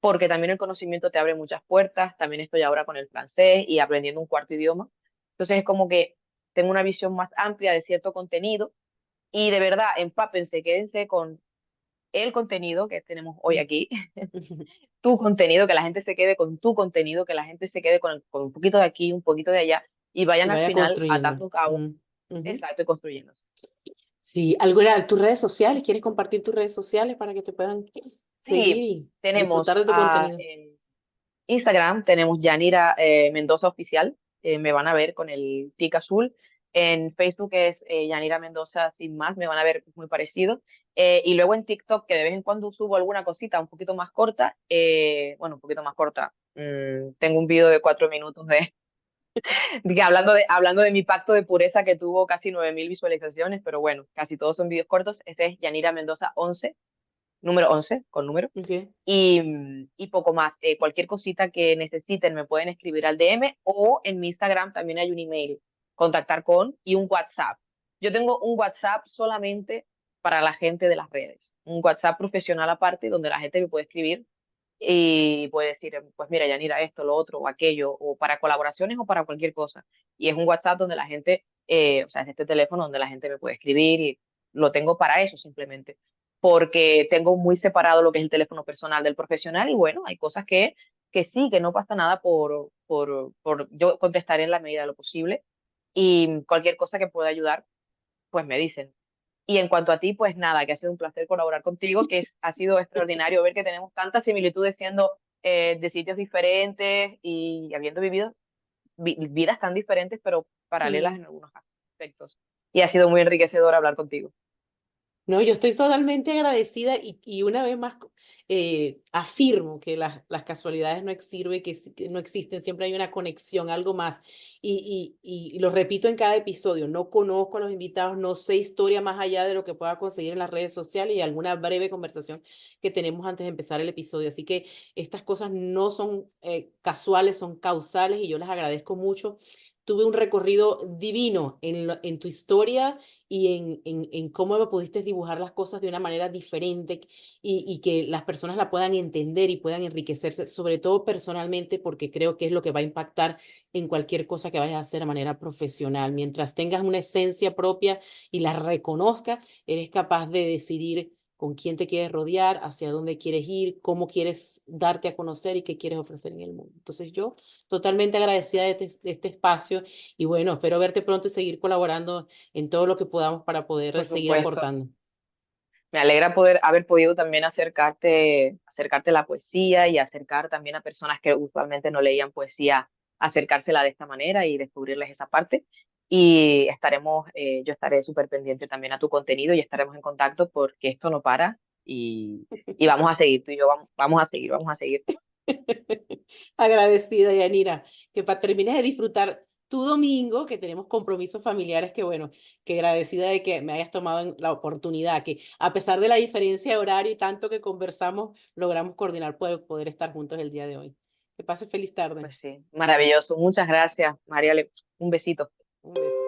porque también el conocimiento te abre muchas puertas, también estoy ahora con el francés y aprendiendo un cuarto idioma. Entonces es como que tengo una visión más amplia de cierto contenido y de verdad, empápense, quédense con el contenido que tenemos hoy Mm. aquí, tu contenido, que la gente se quede con tu contenido, que la gente se quede con un poquito de aquí, un poquito de allá y Y vayan al vaya final construyendo. atando cabos, Mm, ujú. exacto, y construyendo. Sí, alguna, tus redes sociales, ¿quieres compartir tus redes sociales para que te puedan seguir Sí, y disfrutar tenemos de tu contenido? en Instagram tenemos Yanira Mendoza Oficial, me van a ver con el tic azul. En Facebook es Yanira Mendoza sin más, me van a ver muy parecido. Y luego en TikTok, que de vez en cuando subo alguna cosita un poquito más corta, bueno, un poquito más corta. Tengo un video de 4 minutos hablando de mi pacto de pureza que tuvo casi 9.000 visualizaciones, pero bueno, casi todos son videos cortos. Este es Yanira Mendoza 11, número 11, con número Okay. y poco más. Cualquier cosita que necesiten me pueden escribir al DM o en mi Instagram también hay un email, contactar con y un WhatsApp. Yo tengo un WhatsApp solamente para la gente de las redes, un WhatsApp profesional aparte donde la gente me puede escribir y puede decir, pues mira, Yanira, esto, lo otro o aquello, o para colaboraciones o para cualquier cosa. Y es un WhatsApp donde la gente, o sea, es este teléfono donde la gente me puede escribir y lo tengo para eso simplemente porque tengo muy separado lo que es el teléfono personal del profesional y bueno, hay cosas que sí, que no pasa nada por yo contestar en la medida de lo posible y cualquier cosa que pueda ayudar, pues me dicen. Y en cuanto a ti, pues nada, que ha sido un placer colaborar contigo, ha sido extraordinario ver que tenemos tantas similitudes siendo de sitios diferentes y habiendo vivido vidas tan diferentes, pero paralelas Mm. en algunos aspectos. Y ha sido muy enriquecedor hablar contigo. No, yo estoy totalmente agradecida y una vez más afirmo que las casualidades no existen, que no existen, siempre hay una conexión, algo más. Y lo repito en cada episodio, no conozco a los invitados, no sé historia más allá de lo que pueda conseguir en las redes sociales y alguna breve conversación que tenemos antes de empezar el episodio. Así que estas cosas no son casuales, son causales y yo les agradezco mucho. Tuve un recorrido divino en tu historia y en cómo me pudiste dibujar las cosas de una manera diferente y que las personas la puedan entender y puedan enriquecerse, sobre todo personalmente, porque creo que es lo que va a impactar en cualquier cosa que vayas a hacer de manera profesional. Mientras tengas una esencia propia y la reconozcas, eres capaz de decidir con quién te quieres rodear, hacia dónde quieres ir, cómo quieres darte a conocer y qué quieres ofrecer en el mundo. Entonces yo totalmente agradecida de este espacio y bueno, espero verte pronto y seguir colaborando en todo lo que podamos para poder Por seguir supuesto. aportando. Me alegra poder haber podido también acercarte la poesía y acercar también a personas que usualmente no leían poesía, acercársela de esta manera y descubrirles esa parte. Y yo estaré súper pendiente también a tu contenido y estaremos en contacto porque esto no para y vamos a seguir, tú y yo vamos a seguir, vamos a seguir. Agradecida, Yanira, que termines de disfrutar tu domingo, que tenemos compromisos familiares, que bueno, que agradecida de que me hayas tomado la oportunidad, que a pesar de la diferencia de horario y tanto que conversamos, logramos coordinar poder estar juntos el día de hoy. Que pases feliz tarde. Pues sí, maravilloso. Muchas gracias, Mariale. Un besito. Un beso.